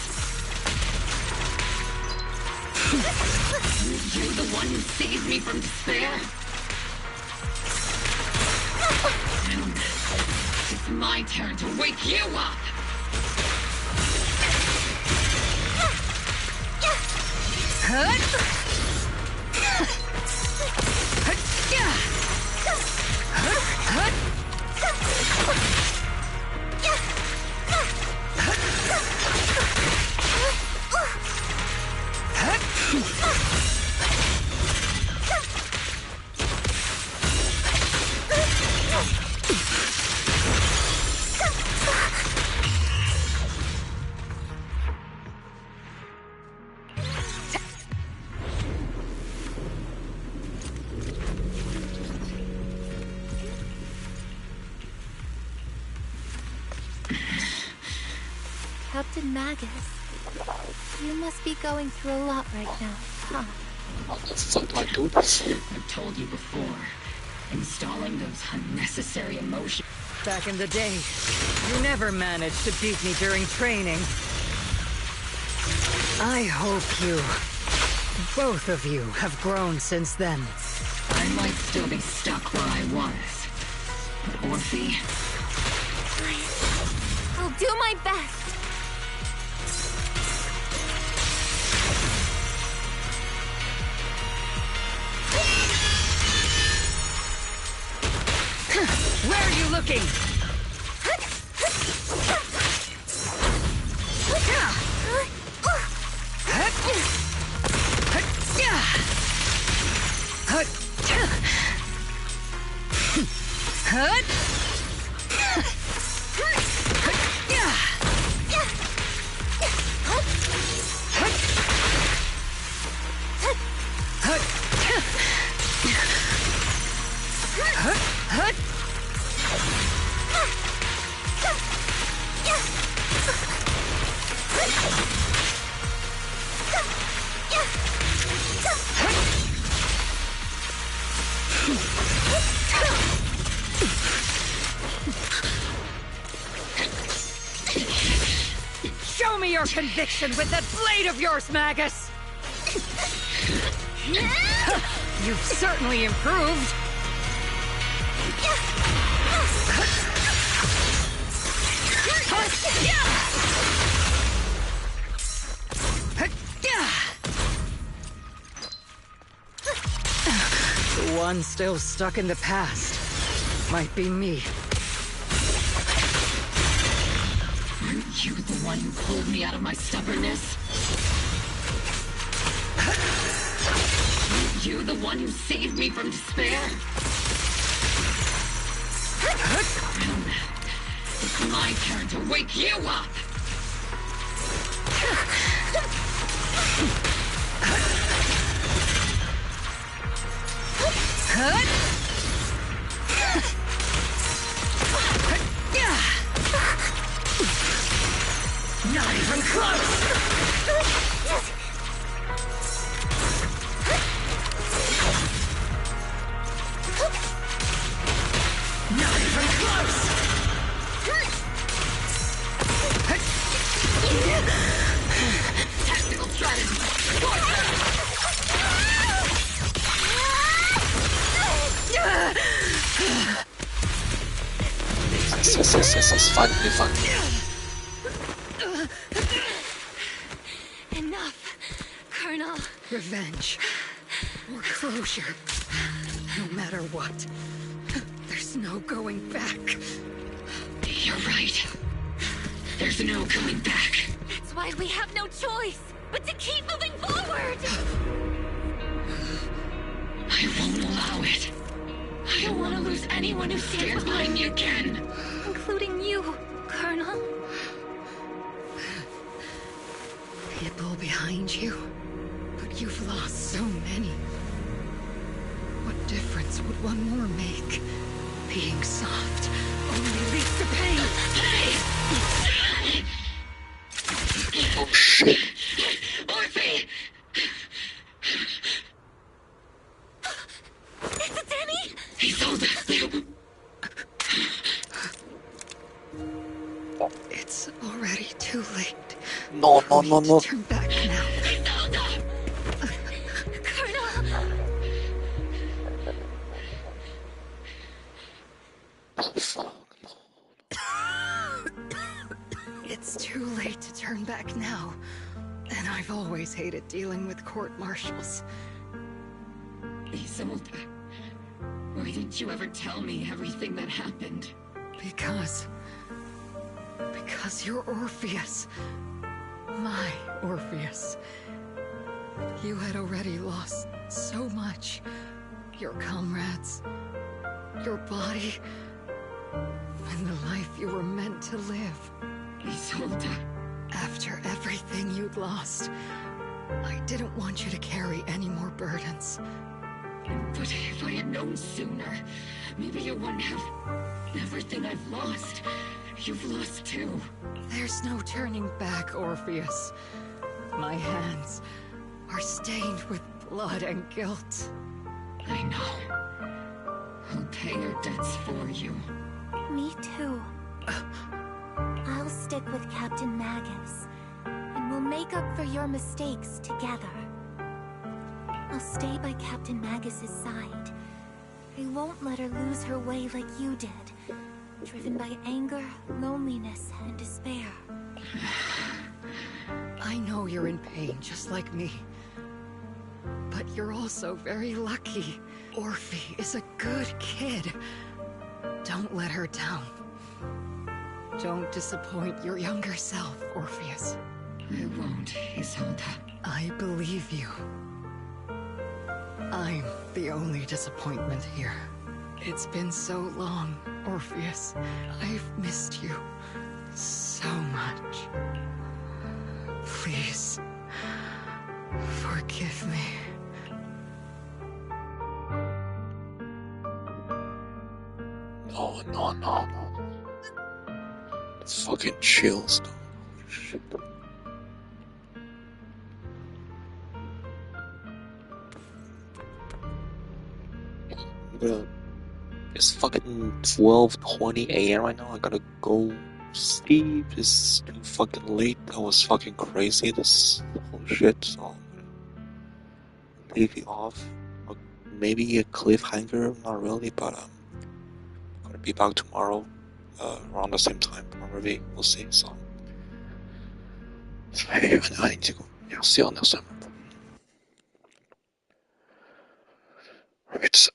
E: Aren't you the one who saved me from despair? Now, it's my turn to wake you up!
G: Captain Magus, you must be going through a lot right now, huh?
A: How the fuck do I do this?
E: I've told you before. Installing those unnecessary emotions.
D: Back in the day, you never managed to beat me during training. I hope both of you, have grown since then.
E: I might still be stuck where I was. But Orphe...
G: I'll do my best.
D: Where are you looking? Show me your conviction with that blade of yours, Magus! You've certainly improved. The one still stuck in the past might be me.
E: Aren't you the one who pulled me out of my stubbornness? Aren't you the one who saved me from despair? Well, it's my turn to wake you up! Not even close! Not even close! Tactical strategy!
A: Yes, finally, finally.
G: Enough, Colonel.
D: Revenge. Or closure. No matter what. There's no going back.
E: You're right. There's no going back.
G: That's why we have no choice but to keep moving forward.
E: I won't allow it. I don't want to lose anyone who stands behind me again.
G: Including you, Colonel.
D: People behind you, but you've lost so many. What difference would one more make? Being soft only leads to pain.
A: Oh shit.
E: Orphe!
G: Is it Danny?
E: He sold us.
D: It's already too late.
A: No.
D: Turn back now.
G: Colonel!
D: It's too late to turn back now. And I've always hated dealing with court-martials.
E: Isolde, why didn't you ever tell me everything that happened?
D: Because you're Orpheus. My Orpheus. You had already lost so much. Your comrades, your body, and the life you were meant to live.
E: Isolde.
D: After everything you'd lost, I didn't want you to carry any more burdens.
E: But if I had known sooner, maybe you wouldn't have... Everything I've lost, you've lost too.
D: There's no turning back, Orpheus. My hands are stained with blood and guilt.
E: I know. I'll pay your debts for you.
G: Me too. I'll stick with Captain Magus, and we'll make up for your mistakes together. I'll stay by Captain Magus's side. I won't let her lose her way like you did, driven by anger, loneliness, and despair.
D: I know you're in pain, just like me. But you're also very lucky. Orphe is a good kid. Don't let her down. Don't disappoint your younger self, Orpheus.
E: I won't, Isolde.
D: I believe you. I'm the only disappointment here. It's been so long, Orpheus. I've missed you so much. Please, forgive me.
A: No. Fucking chills, though. Shit. It's fucking 12:20 a.m. right now. I gotta go sleep. It's too fucking late. That was fucking crazy. This whole shit. So I'm gonna leave you off. Maybe a cliffhanger. Not really, but I'm gonna be back tomorrow. Around the same time, probably. We'll see. So, hey, I need to go. Yeah, see you on next time. Right.